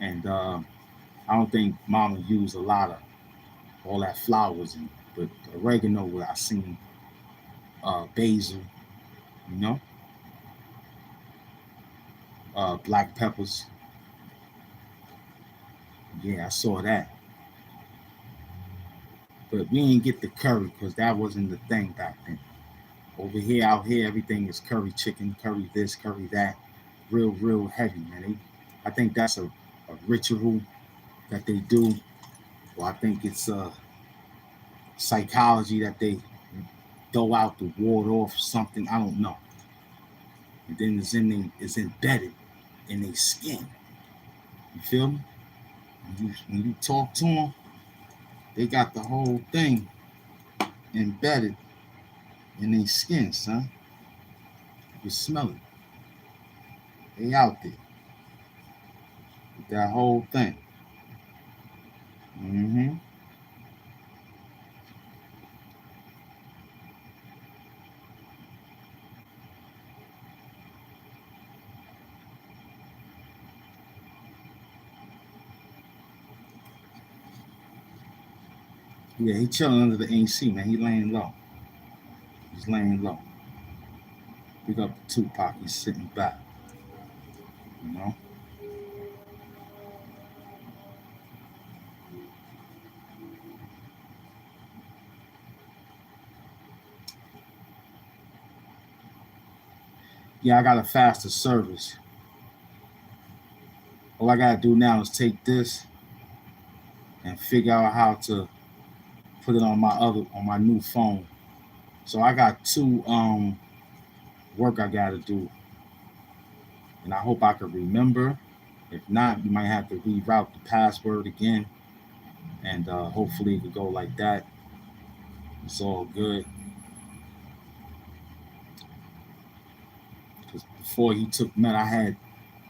And I don't think mama used a lot of all that flowers in, but oregano, what I seen, basil, you know, black peppers. Yeah, I saw that. But we didn't get the curry because that wasn't the thing back then. Over here, out here, everything is curry chicken, curry this, curry that. Real heavy, man. I think that's a ritual that they do. Well, I think it's psychology that they throw out to ward off something. I don't know. And then it's embedded in their skin. You feel me? When you talk to them, they got the whole thing embedded in their skin, son. You smell it. They out there with that whole thing. Mm-hmm. Yeah, he chilling under the AC, man. He laying low. He's laying low. Big up to Tupac. He's sitting back. You know. Yeah, I got a faster service. All I gotta do now is take this and figure out how to put it on my new phone. So I got two work I gotta do, and I hope I can remember. If not, you might have to reroute the password again, and hopefully it could go like that. It's all good. Because before he took Met, I had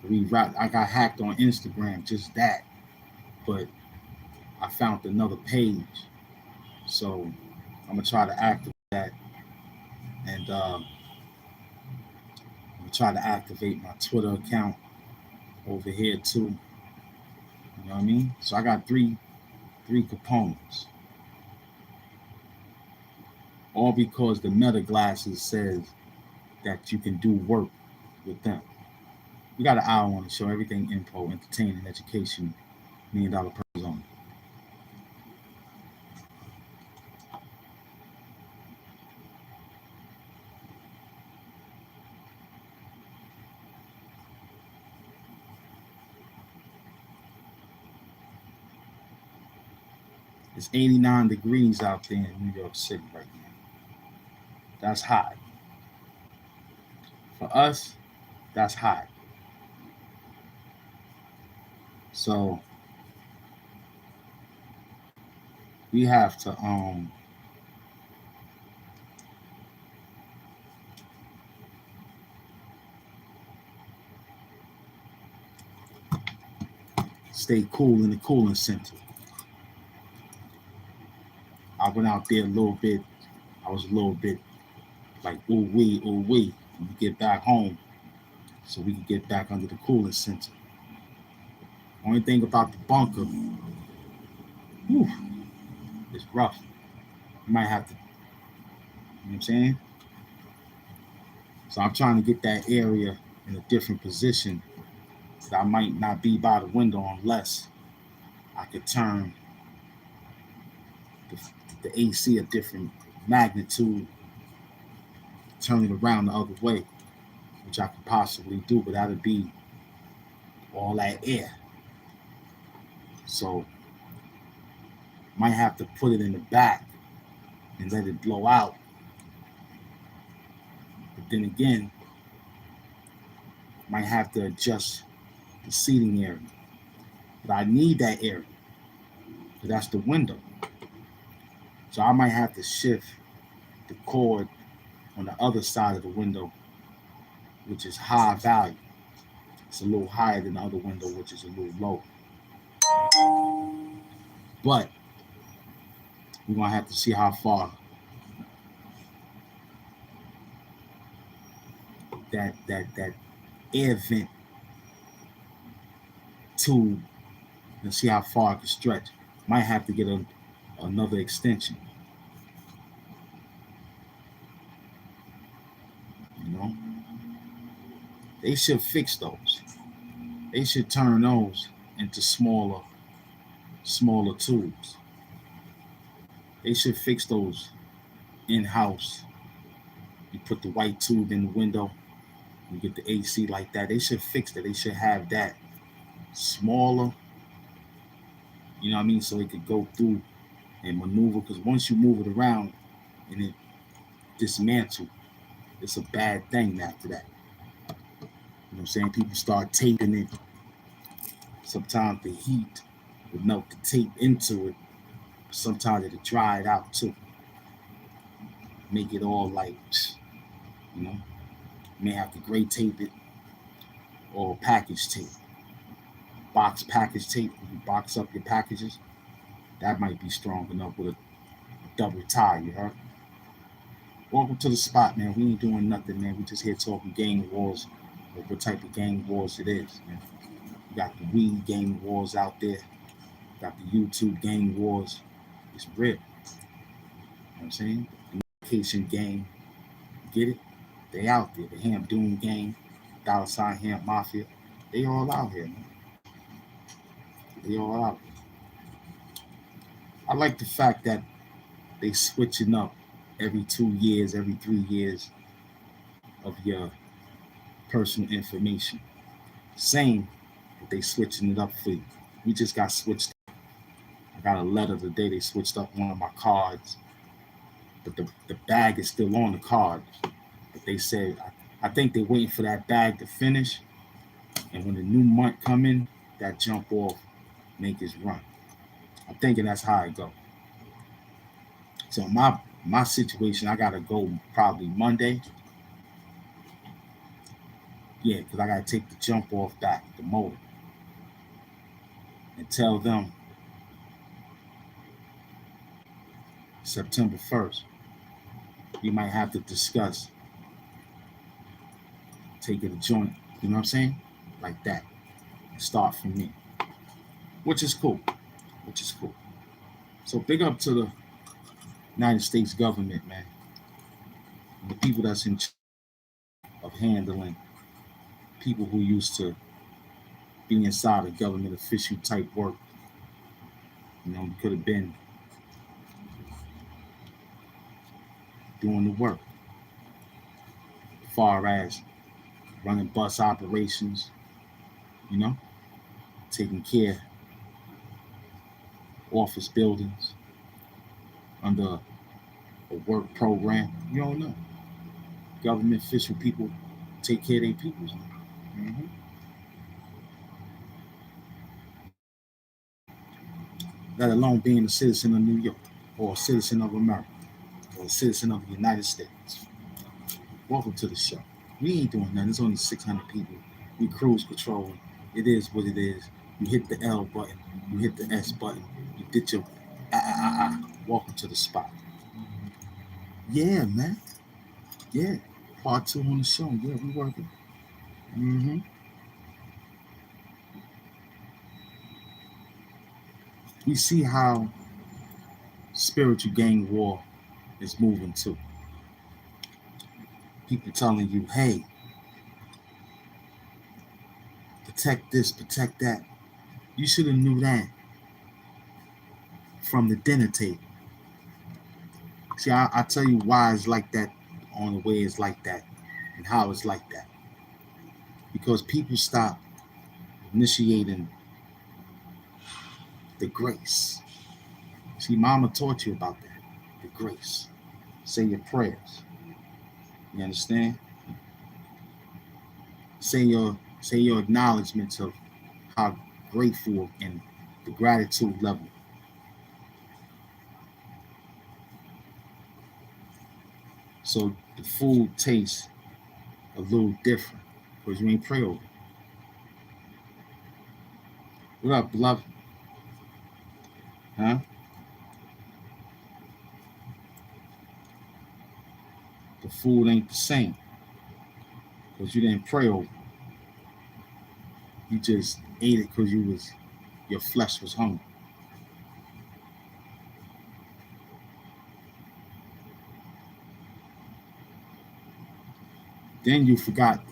reroute. I got hacked on Instagram, just that. But I found another page, so I'm gonna try to activate that, and I'm gonna try to activate my Twitter account over here too. You know what I mean? So I got three components, all because the Meta glasses says that you can do work with them. We got an hour on the show. Everything info, entertainment, education, $1 million purpose on. It's 89 degrees out there in New York City right now. That's hot. For us, that's hot. So we have to stay cool in the cooling center. I went out there a little bit. I was a little bit like ooh wee. When we get back home, so we can get back under the cooling center. Only thing about the bunker, whew, it's rough. You might have to, you know what I'm saying? So I'm trying to get that area in a different position that I might not be by the window unless I could turn the, the AC a different magnitude, turn it around the other way, which I could possibly do, but that'd be all that air. So might have to put it in the back and let it blow out. But then again, might have to adjust the seating area. But I need that area because that's the window. So I might have to shift the cord on the other side of the window, which is high value. It's a little higher than the other window, which is a little low. But we're gonna have to see how far that air vent tube and see how far it can stretch. Might have to get another extension. You know, they should fix those. They should turn those into smaller tubes. They should fix those in house. You put the white tube in the window, you get the AC like that. They should fix that. They should have that smaller, you know what I mean, so it could go through and maneuver, because once you move it around and it dismantle, it's a bad thing after that. You know what I'm saying? People start taping it. Sometimes the heat would melt the tape into it. Sometimes it'll dry it out too. Make it all like, you know, you may have to gray tape it or package tape. Box package tape, you box up your packages. That might be strong enough with a double tie, you heard? Welcome to the spot, man. We ain't doing nothing, man. We just here talking gang wars, or what type of gang wars it is, man. You got the weed gang wars out there. You got the YouTube gang wars. It's real. You know what I'm saying? The medication gang, get it? They out there. The HAMP Doom gang, dollar sign HAMP Mafia. They all out here, man. They all out here. I like the fact that they switching up every 2 years, every 3 years of your personal information. Same, but they switching it up for you. We just got switched. I got a letter today. They switched up one of my cards, but the bag is still on the card. But they said, I think they're waiting for that bag to finish, and when the new month come in, that jump off, make his run. I'm thinking that's how it go. So my situation, I gotta go probably Monday. Yeah, because I gotta take the jump off back, the motor, and tell them September 1st, we might have to discuss taking a joint. You know what I'm saying? Like that. Start from me, which is cool. Which is cool. So big up to the United States government, man. The people that's in charge of handling people who used to be inside of government official type work. You know, could have been doing the work, as far as running bus operations, you know, taking care of office buildings under a work program. You don't know. Government official people take care of their people. Mm-hmm. Let alone being a citizen of New York or a citizen of America or a citizen of the United States. Welcome to the show. We ain't doing nothing. There's only 600 people. We cruise controlling. It is what it is. You hit the L button. You hit the S button. You did your Welcome to the spot. Yeah, man. Yeah. Part two on the show. Yeah, we working. Mm-hmm. We see how spiritual gang war is moving too. People telling you, hey, protect this, protect that. You should have knew that from the dinner table. See, I tell you why it's like that, on the way it's like that, and how it's like that. Because people stop initiating the grace. See, Mama taught you about that, the grace. Say your prayers. You understand? Say your acknowledgments of how grateful and the gratitude level. So the food tastes a little different because you ain't pray over it. What up, beloved? Huh? The food ain't the same because you didn't pray over it. You just ate it because your flesh was hungry. Then you forgot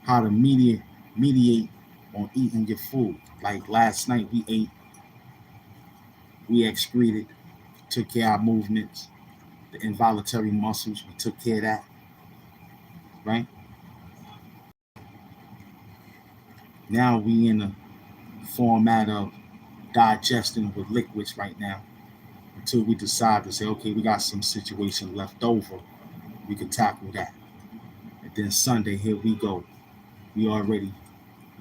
how to mediate on eating your food. Like last night we excreted, took care of our movements, the involuntary muscles, we took care of that, right? Now we in a format of digesting with liquids right now. until we decide to say, okay, we got some situation left over, we can tackle that. And then Sunday, here we go. We already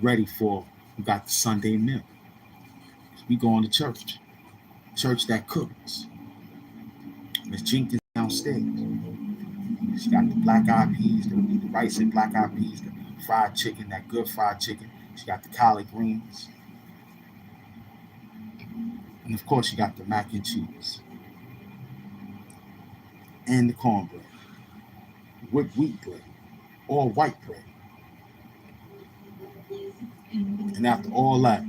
ready for, we got the Sunday meal. We going to church. Church that cooks. Miss Jenkins downstairs. She got the black eyed peas, the rice and black eyed peas, the fried chicken, that good fried chicken. She got the collard greens. And of course, she got the mac and cheese and the cornbread with wheat bread or white bread. And after all that,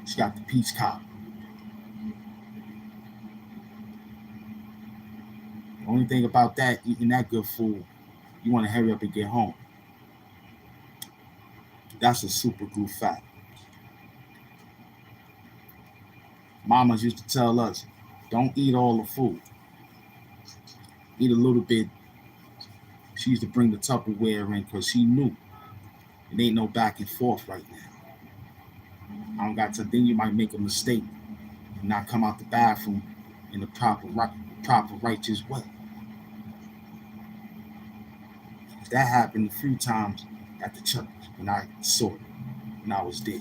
she got the peach cobbler. The only thing about that, eating that good food, you want to hurry up and get home. That's a super good fact. Mamas used to tell us, don't eat all the food. Eat a little bit. She used to bring the Tupperware in because she knew it ain't no back and forth right now. I don't got to, then you might make a mistake and not come out the bathroom in the proper righteous way. That happened a few times at the church when I saw it, when I was there.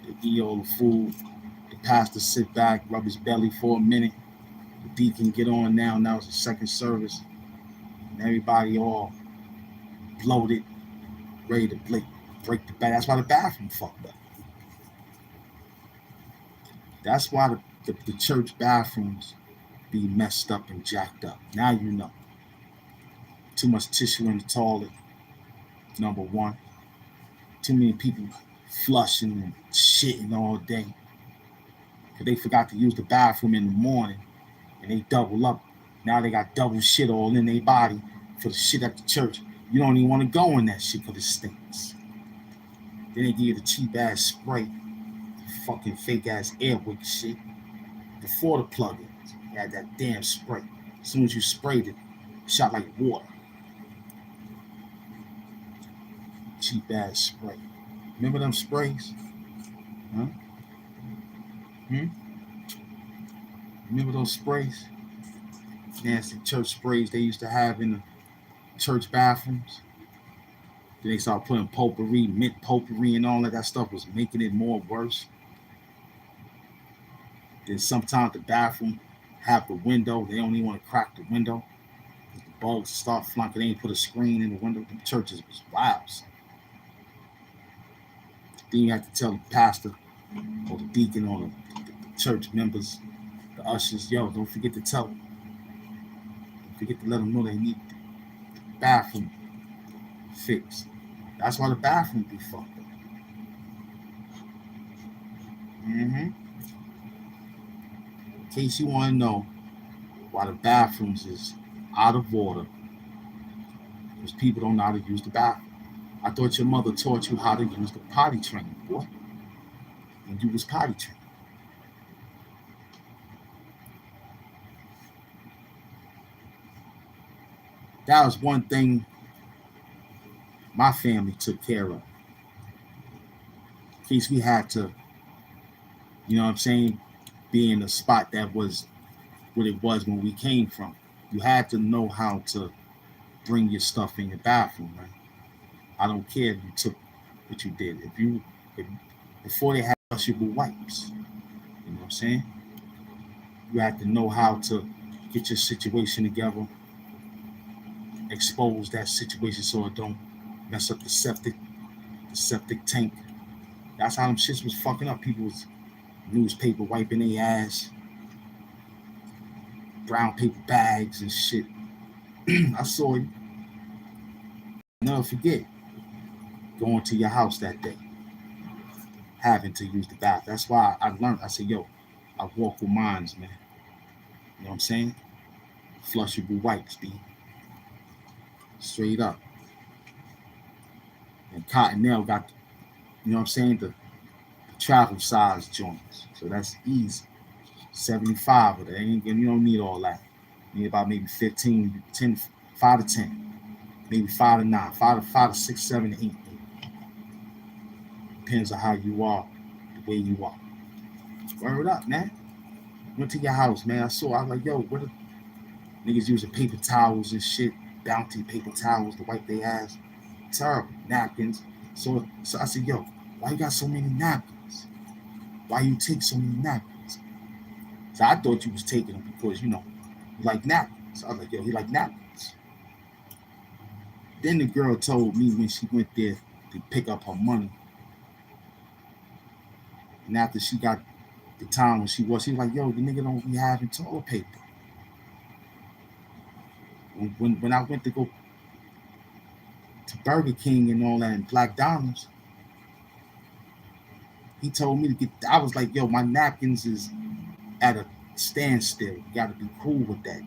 They eat all the food, the pastor sit back, rub his belly for a minute, the deacon get on now it's the second service, and everybody all bloated, ready to break the bath. That's why the bathroom fucked up. That's why the church bathrooms be messed up and jacked up. Now you know. Too much tissue in the toilet, number one. Too many people flushing and shitting all day. Because they forgot to use the bathroom in the morning and they double up. Now they got double shit all in their body for the shit at the church. You don't even want to go in that shit because it stinks. Then they give you the cheap ass spray, the fucking fake ass airwick shit. Before the plug-ins, you had that damn spray. As soon as you sprayed it, it shot like water. Cheap ass spray. Remember them sprays? Huh? Remember those sprays? Nasty church sprays they used to have in the church bathrooms. Then they started putting potpourri, mint potpourri, and all of that stuff was making it more worse. Then sometimes the bathroom have the window. They don't even want to crack the window. The bugs start flunking. They ain't put a screen in the window. The churches was wild. Then you have to tell the pastor or the deacon or the church members, the ushers, yo, don't forget to tell them. Don't forget to let them know they need the bathroom fixed. That's why the bathroom be fucked up. In case you want to know why the bathrooms is out of order, because people don't know how to use the bathroom. I thought your mother taught you how to use the potty trainer, boy. When you was potty trained. That was one thing my family took care of. In case we had to, you know what I'm saying, be in a spot that was what it was when we came from. You had to know how to bring your stuff in your bathroom, right? I don't care if you took what you did. If before they had washable wipes, you know what I'm saying? You had to know how to get your situation together, expose that situation so it don't mess up the septic tank. That's how them shits was fucking up. People was newspaper wiping their ass, brown paper bags and shit. I saw you. Never forget going to your house that day, having to use the bath. That's why I learned. I said, yo, I walk with mines, man. You know what I'm saying? Flushable wipes, B. Straight up. And Cottonelle got, you know what I'm saying, the travel size joints. So that's easy. 75 of that. You don't need all that. You need about maybe 15, 10, 5 to 10. Maybe 5 to 9, 5 to 6, 7 to 8. Depends on how you are, the way you are. Word up, man. Went to your house, man. I was like, yo, what are niggas using paper towels and shit, bounty paper towels to wipe their ass. Terrible. Napkins. So I said, yo, why you got so many napkins? Why you take so many napkins? So I thought you was taking them because, you like napkins. I was like, yo, he like napkins. Then the girl told me when she went there to pick up her money, and after she got the time when she was like, yo, the nigga don't be having toilet paper. When I went to go to Burger King and all that and Black Diamonds, he told me to get, I was like, yo, my napkins is at a standstill. You got to be cool with that.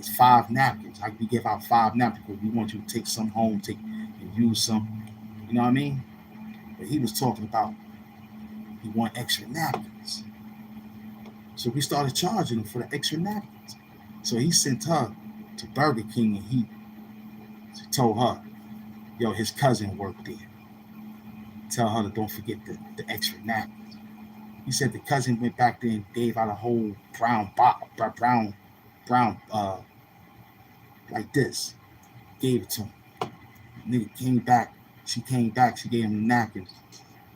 It's 5 napkins. We give out 5 napkins. We want you to take some home, take and use some. You know what I mean? But he was talking about he want extra napkins. So we started charging him for the extra napkins. So he sent her to Burger King and he told her, yo, his cousin worked there. Tell her to don't forget the extra napkins. He said the cousin went back there and gave out a whole brown like this. Gave it to him. Nigga came back. She came back. She gave him the napkins.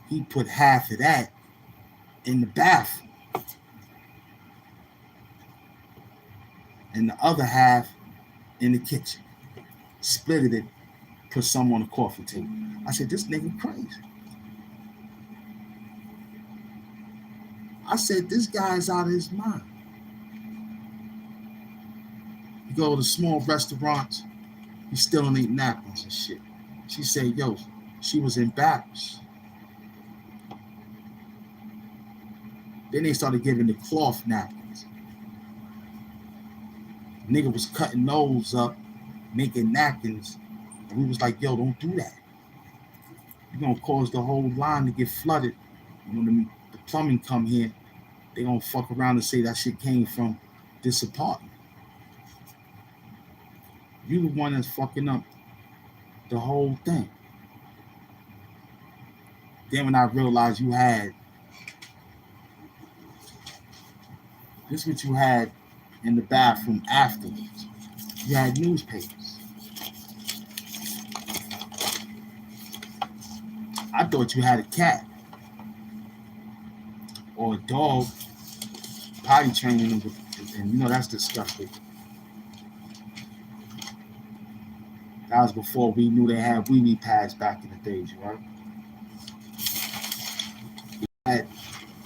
He put half of that in the bathroom. And the other half in the kitchen. Splitted it, put some on the coffee table. I said, this nigga crazy. I said, this guy's out of his mind. You go to small restaurants, you still don't eat napkins and shit. She said, yo, she was embarrassed. Then they started giving the cloth napkins. Nigga was cutting those up, making napkins. And we was like, yo, don't do that. You're going to cause the whole line to get flooded. When the plumbing come here, they going to fuck around and say that shit came from this apartment. You the one that's fucking up the whole thing. Then when I realized you had, this is what you had in the bathroom afterwards. You had newspapers. I thought you had a cat or a dog potty training them, and that's disgusting. That was before we knew they had wee-wee pads back in the days, right? You had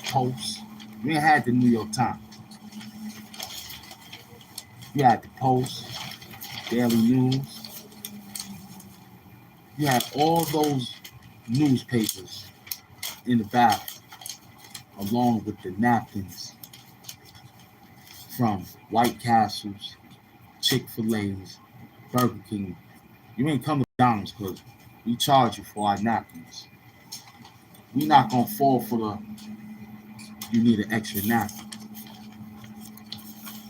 Post. You ain't had the New York Times. You had the Post, Daily News. You had all those newspapers in the bathroom, along with the napkins from White Castles, Chick-fil-A's, Burger King. You ain't come to McDonald's because we charge you for our napkins. We not gonna fall for you need an extra napkin.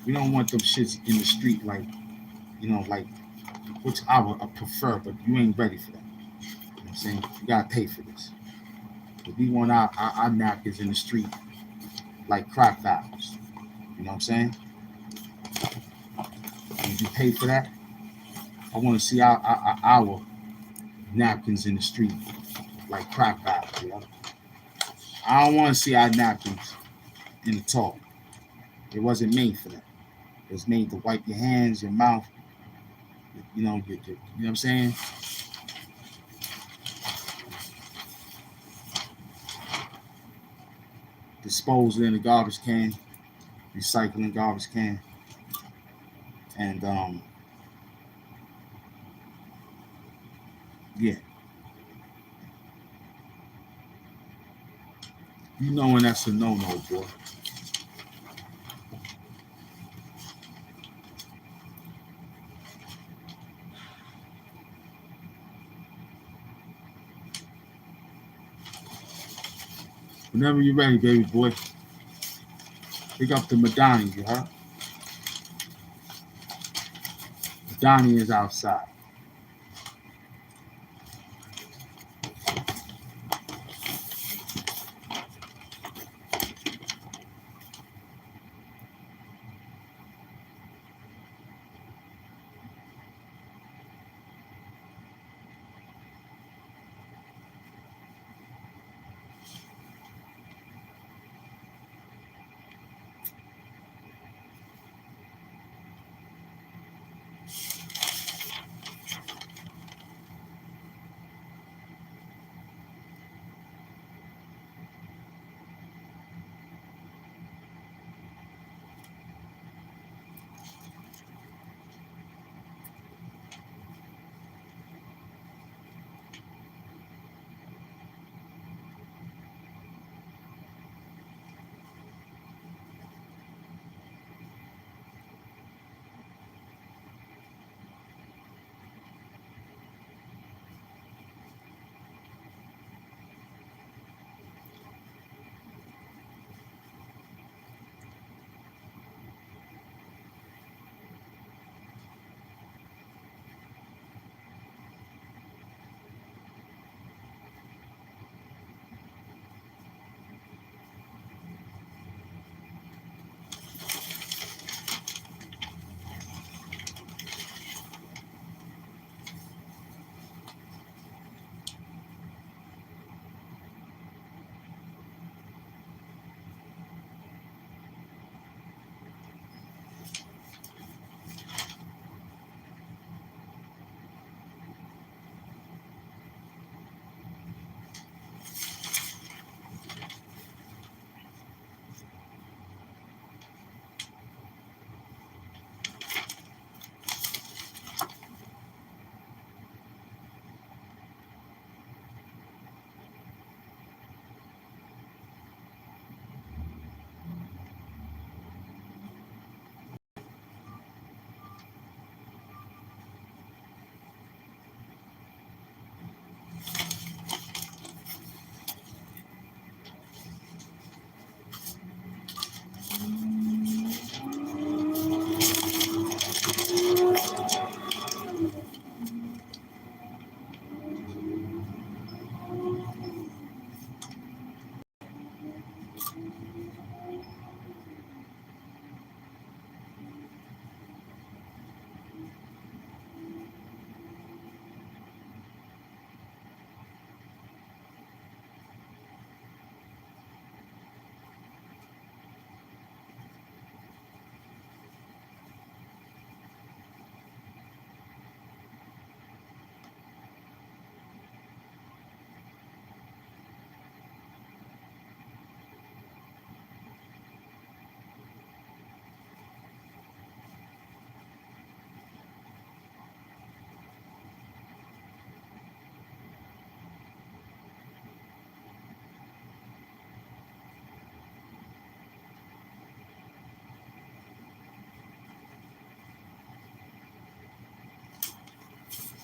We don't want them shits in the street like which I would prefer, but you ain't ready for that. You know what I'm saying? You gotta pay for this. But we want our napkins in the street like crack valves. You know what I'm saying? And you pay for that. I want to see our napkins in the street like crack valves. You know? I don't want to see our napkins in the toilet. It wasn't made for that. It was made to wipe your hands, your mouth. You know what I'm saying? Dispose it in the garbage can, recycling garbage can, and yeah. You know when that's a no-no, boy. Whenever you're ready, baby boy. Pick up the Madani, you heard? Madani is outside.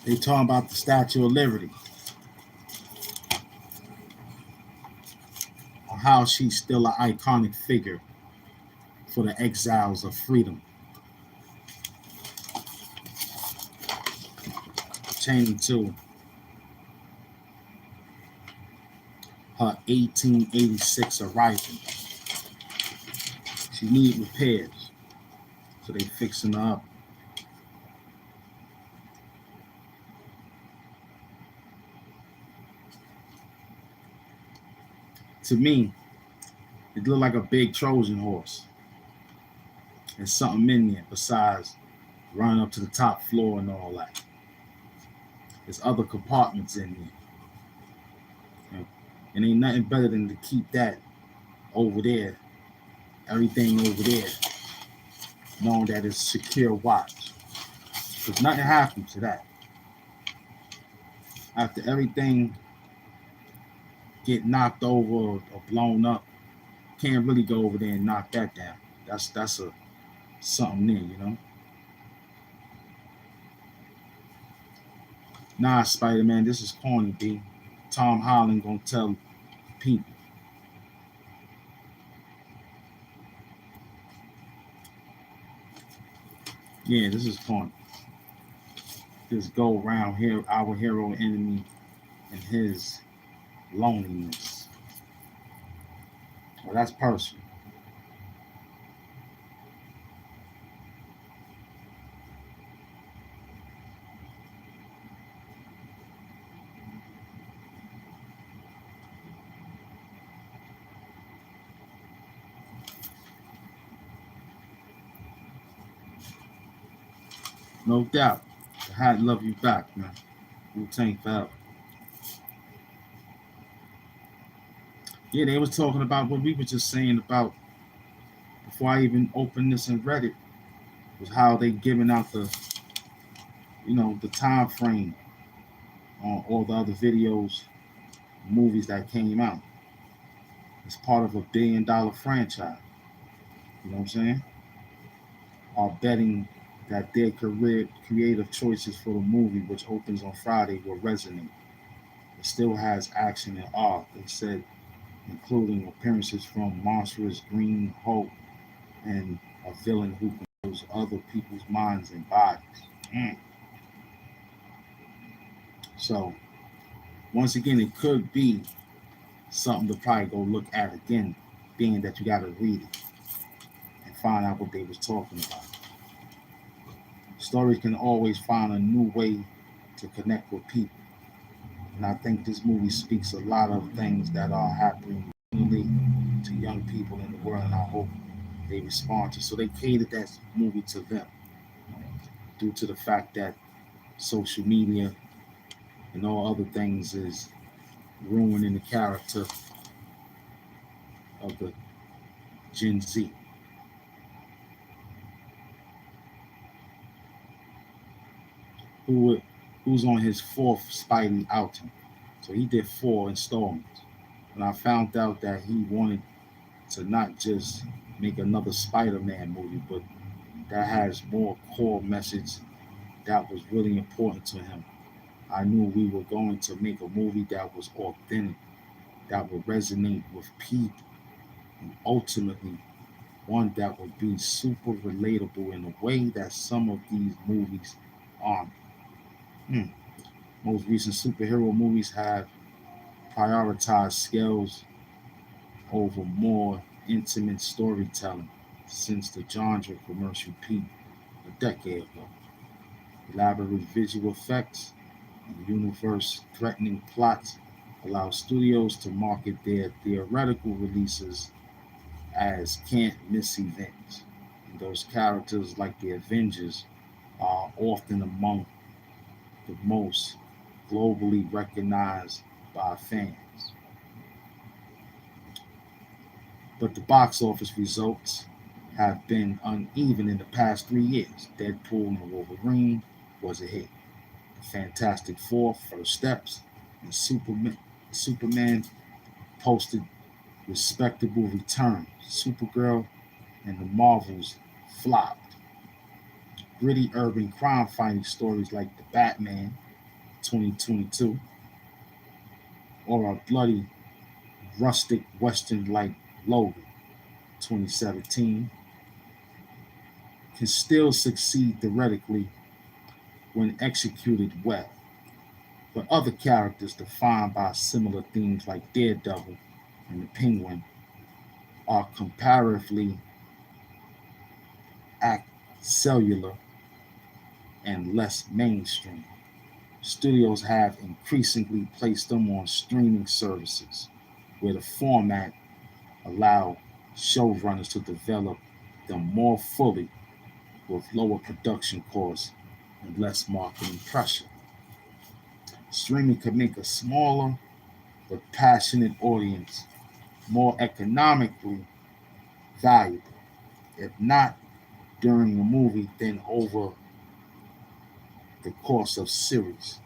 They talking about the Statue of Liberty, or how she's still an iconic figure for the exiles of freedom, pertaining to her 1886 arrival. She need repairs, so they fixing her up. To me, it looked like a big Trojan horse. There's something in there besides running up to the top floor and all that. There's other compartments in there. And ain't nothing better than to keep that over there, everything over there, knowing that it's secure watch. Because nothing happened to that. After everything get knocked over or blown up, can't really go over there and knock that down. That's a something there, you know. Nah, Spider-Man, this is corny, B. Tom Holland gonna tell people. Yeah, this is corny. Just go around here, our hero enemy and his loneliness. Well, that's personal. No doubt. I had to love you back, man. Wu-Tang forever. Yeah, they was talking about what we were just saying about before I even opened this and read it, was how they giving out the time frame on all the other videos, movies that came out. It's part of $1 billion franchise. You know what I'm saying? Are betting that their creative choices for the movie, which opens on Friday, will resonate. It still has action and art, they said, including appearances from monstrous Green Hulk and a villain who controls other people's minds and bodies. Mm. So, once again, it could be something to probably go look at again, being that you got to read it and find out what they was talking about. Stories can always find a new way to connect with people. And I think this movie speaks a lot of things that are happening to young people in the world, and I hope they respond to. So they catered that movie to them due to the fact that social media and all other things is ruining the character of the Gen Z. Who who's on his fourth Spidey outing. So he did 4 installments. And I found out that he wanted to not just make another Spider-Man movie, but that has more core message that was really important to him. I knew we were going to make a movie that was authentic, that would resonate with people, and ultimately one that would be super relatable in a way that some of these movies aren't. Hmm. Most recent superhero movies have prioritized scales over more intimate storytelling since the genre commercial peaked a decade ago. Elaborate visual effects and universe-threatening plots allow studios to market their theoretical releases as can't-miss events. And those characters, like the Avengers, are often among the most globally recognized by fans. But the box office results have been uneven in the past 3 years. Deadpool and Wolverine was a hit. The Fantastic Four, First Steps, and Superman posted respectable returns. Supergirl and the Marvels flopped. Gritty urban crime fighting stories like The Batman 2022, or a bloody rustic western like Logan 2017 can still succeed theoretically when executed well. But other characters defined by similar themes like Daredevil and the Penguin are comparatively cellular and less mainstream. Studios have increasingly placed them on streaming services where the format allow showrunners to develop them more fully with lower production costs and less marketing pressure. Streaming can make a smaller but passionate audience more economically valuable, if not during the movie, then over the course of series,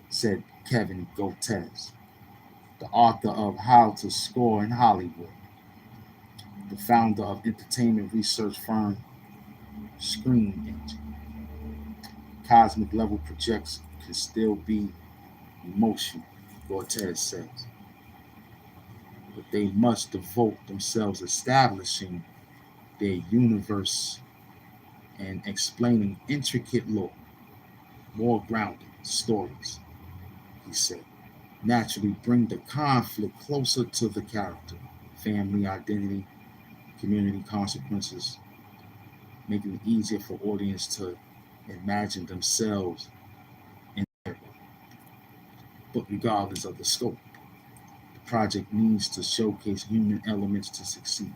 said Kevin Gotez, the author of How to Score in Hollywood, the founder of entertainment research firm Screen Engine. Cosmic level projects can still be emotional, Gotez says, but they must devote themselves establishing their universe and explaining intricate lore, more grounded stories, he said. Naturally bring the conflict closer to the character, family identity, community consequences, making it easier for audience to imagine themselves in there. But regardless of the scope, the project needs to showcase human elements to succeed.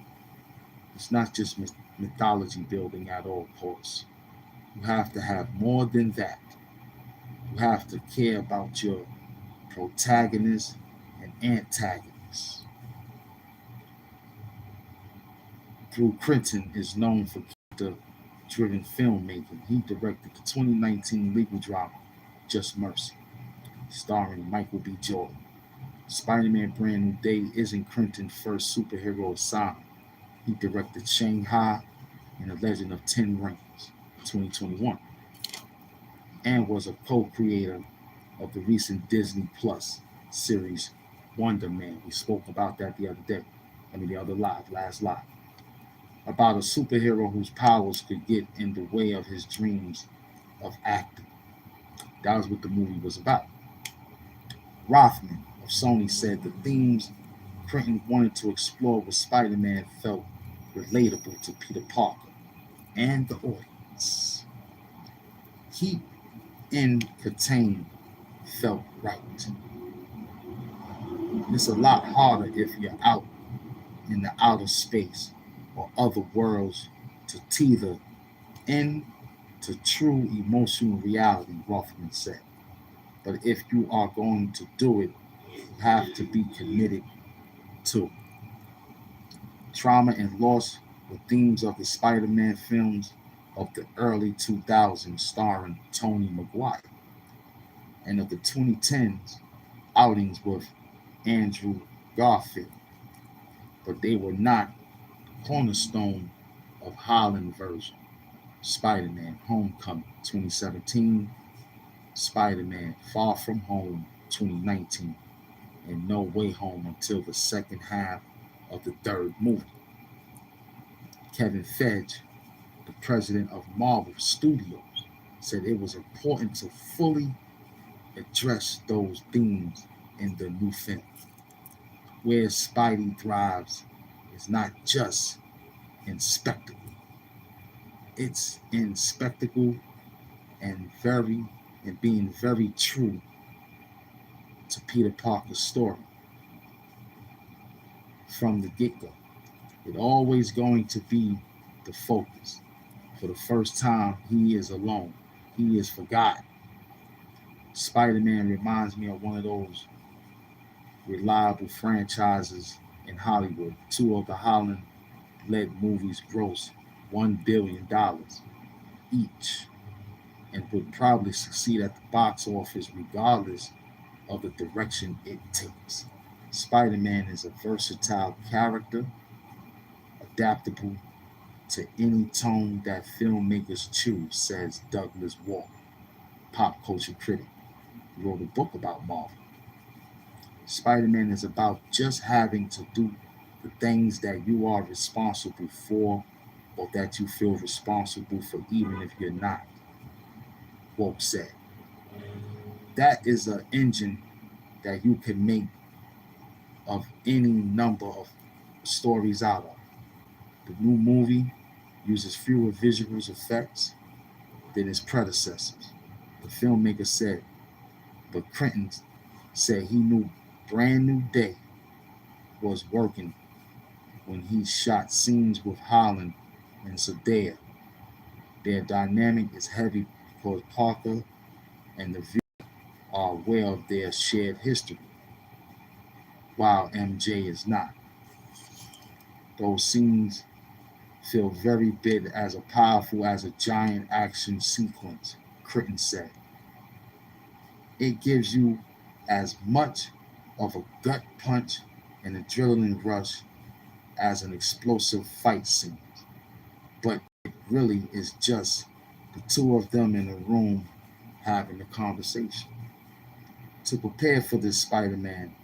It's not just mythology building at all costs. You have to have more than that. You have to care about your protagonist and antagonist. Drew Crinton is known for character-driven filmmaking. He directed the 2019 legal drama Just Mercy, starring Michael B. Jordan. Spider-Man Brand New Day isn't Crinton's first superhero assignment. He directed Shanghai and The Legend of Ten Rings, 2021, and was a co-creator of the recent Disney Plus series Wonder Man. We spoke about that the other day. The other last live. About a superhero whose powers could get in the way of his dreams of acting. That was what the movie was about. Rothman of Sony said the themes Clinton wanted to explore with Spider-Man felt relatable to Peter Parker and the audience. Keep in contain felt right. It's a lot harder if you're out in the outer space or other worlds to tether into true emotional reality, Rothman said. But if you are going to do it, you have to be committed to. Trauma and loss were themes of the Spider-Man films of the early 2000s starring Tony Maguire, and of the 2010s outings with Andrew Garfield, but they were not the cornerstone of Holland version. Spider-Man Homecoming 2017, Spider-Man Far From Home 2019, and No Way Home until the second half of the third movie. Kevin Feige, the president of Marvel Studios, said it was important to fully address those themes in the new film. Where Spidey thrives is not just in spectacle, it's in spectacle and being very true to Peter Parker's story from the get-go. It's always going to be the focus. For the first time, he is alone. He is forgotten. Spider-Man reminds me of one of those reliable franchises in Hollywood. Two of the Holland-led movies gross $1 billion each and would probably succeed at the box office regardless of the direction it takes. Spider-Man is a versatile character, adaptable to any tone that filmmakers choose, says Douglas Walker, pop culture critic. He wrote a book about Marvel. Spider-Man is about just having to do the things that you are responsible for or that you feel responsible for, even if you're not. Woke said. That is an engine that you can make of any number of stories out of. The new movie uses fewer visual effects than its predecessors. The filmmaker said, but Clinton said he knew Brand New Day was working when he shot scenes with Holland and Zendaya. Their dynamic is heavy because Parker and the viewer are aware of their shared history, while MJ is not. Those scenes feel very big as powerful as a giant action sequence, Critton said. It gives you as much of a gut punch and adrenaline rush as an explosive fight scene. But it really is just the two of them in a room having a conversation. To prepare for this Spider-Man,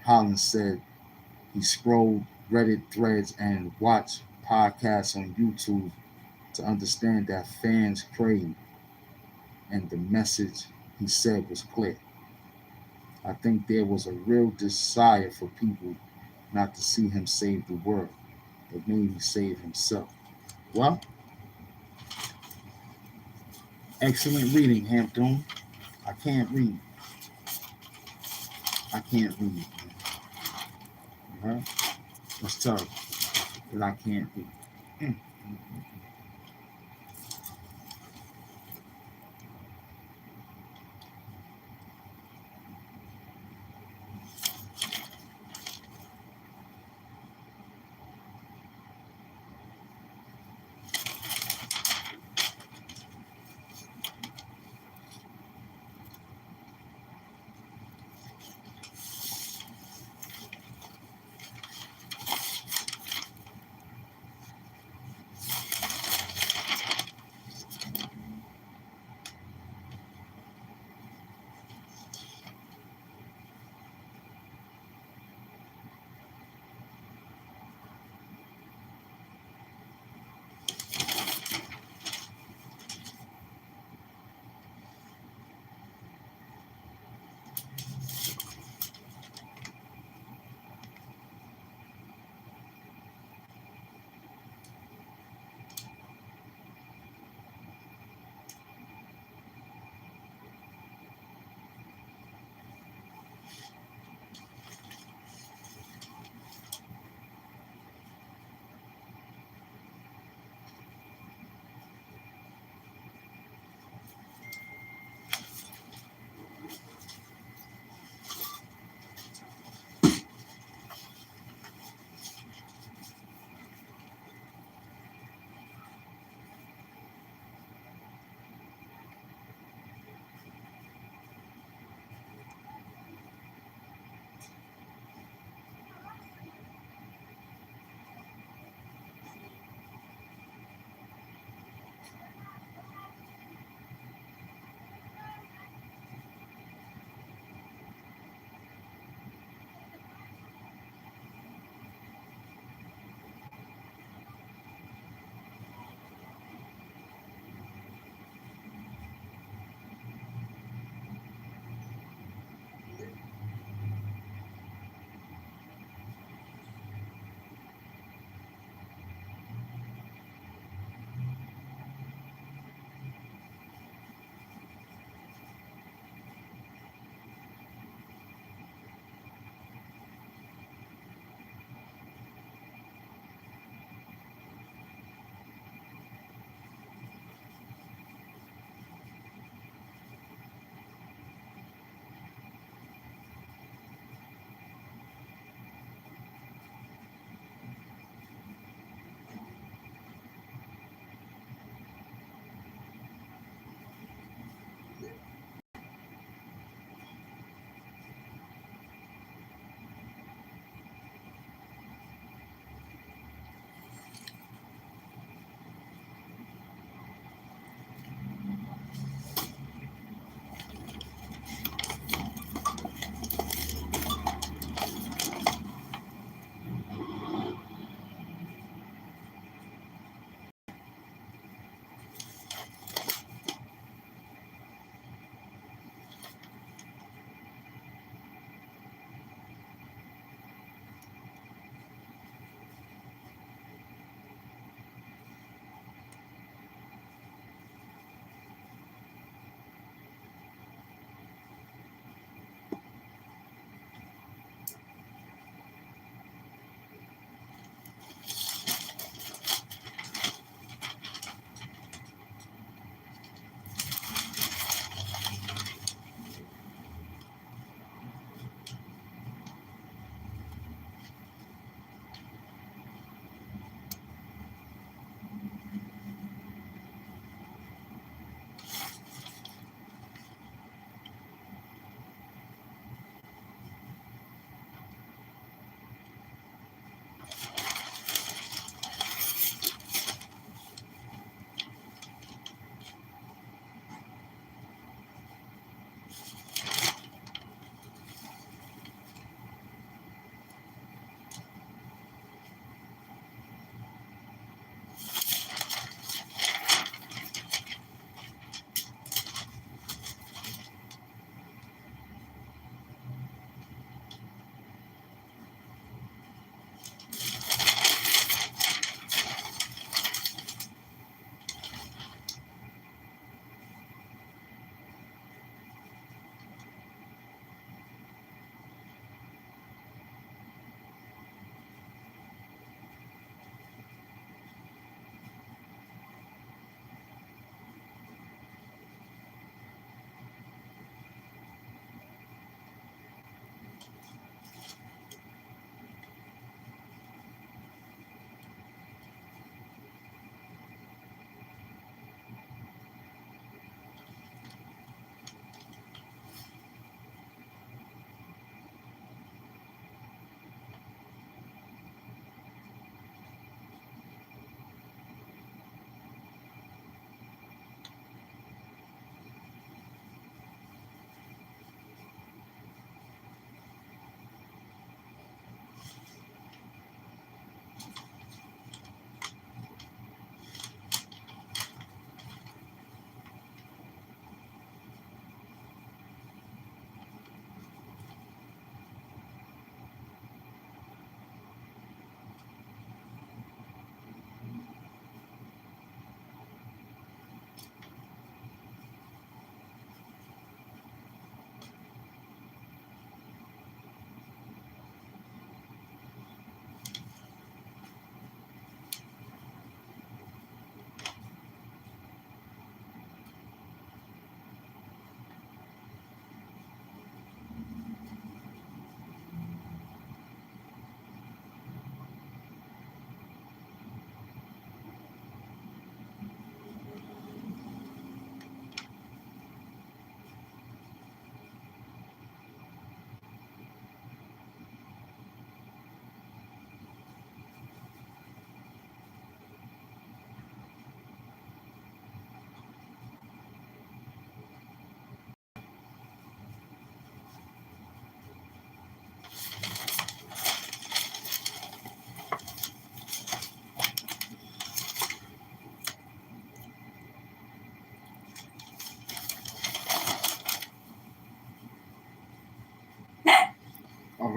Holland said he scrolled Reddit threads and watched podcasts on YouTube to understand that fans crave, and the message he said was clear. I think there was a real desire for people not to see him save the world, but maybe save himself. Well, excellent reading, Hampton. I can't read. I can't read. Uh-huh. That's tough, but I can't read. Mm.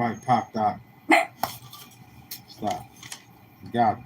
right, Pop Doc. Stop. You got it.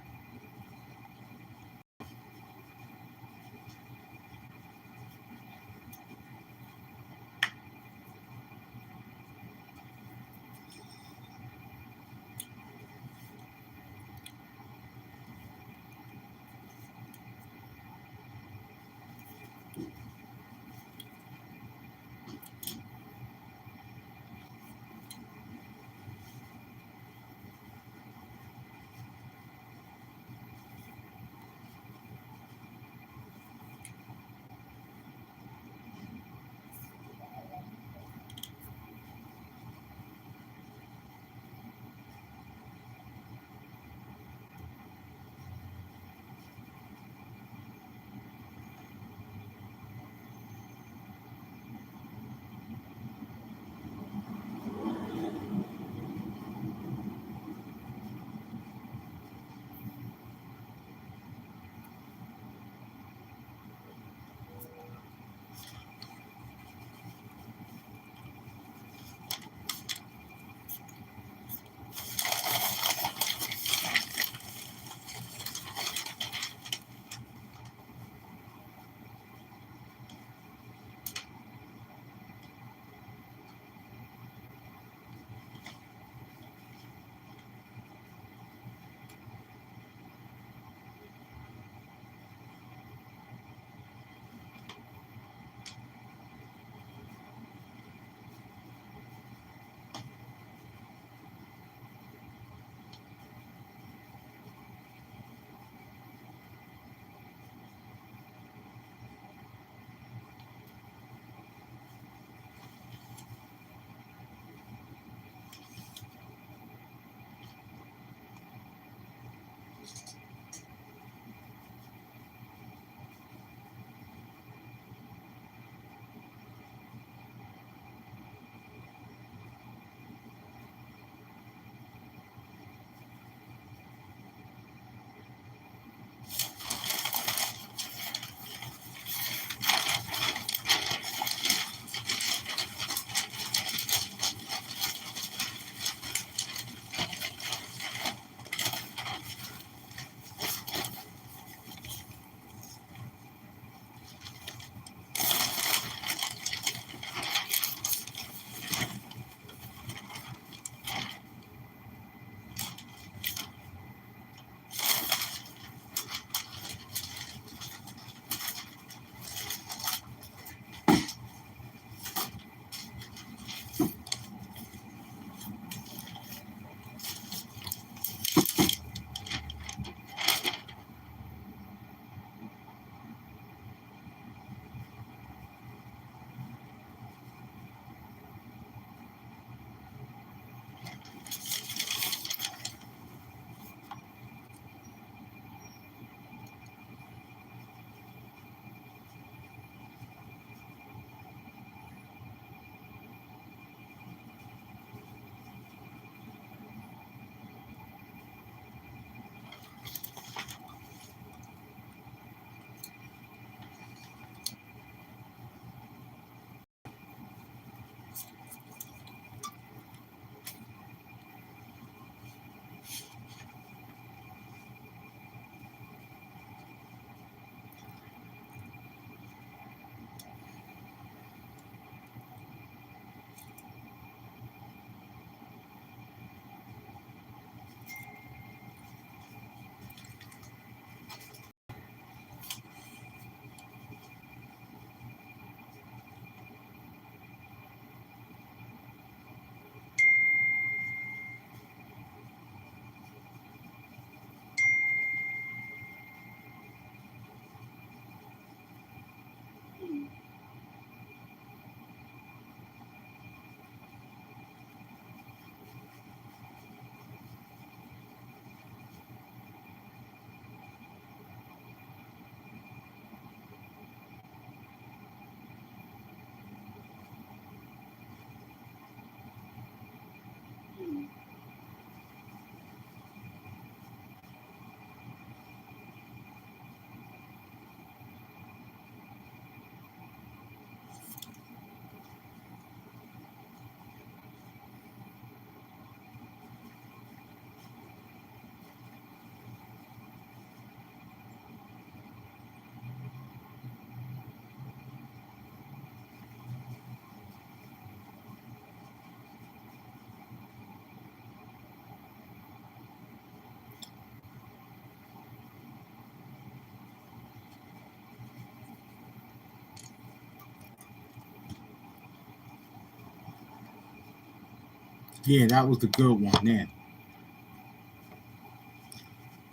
Yeah, that was the good one. Then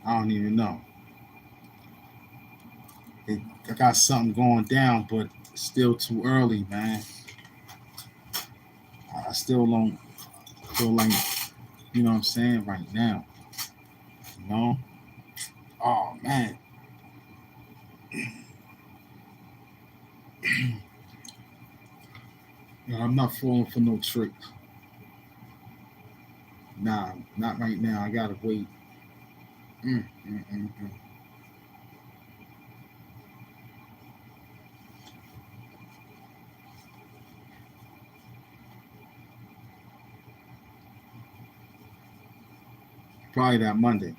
I don't even know. I got something going down, but still too early, man. I still don't feel like, you know what I'm saying, right now. You know? Oh man. I'm not falling for no tricks. Nah, not right now. I gotta wait. Mm, mm, mm, mm. Probably that Monday.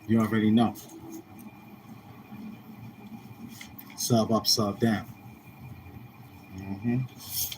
You already know. Sub up, sub down. Mm-hmm.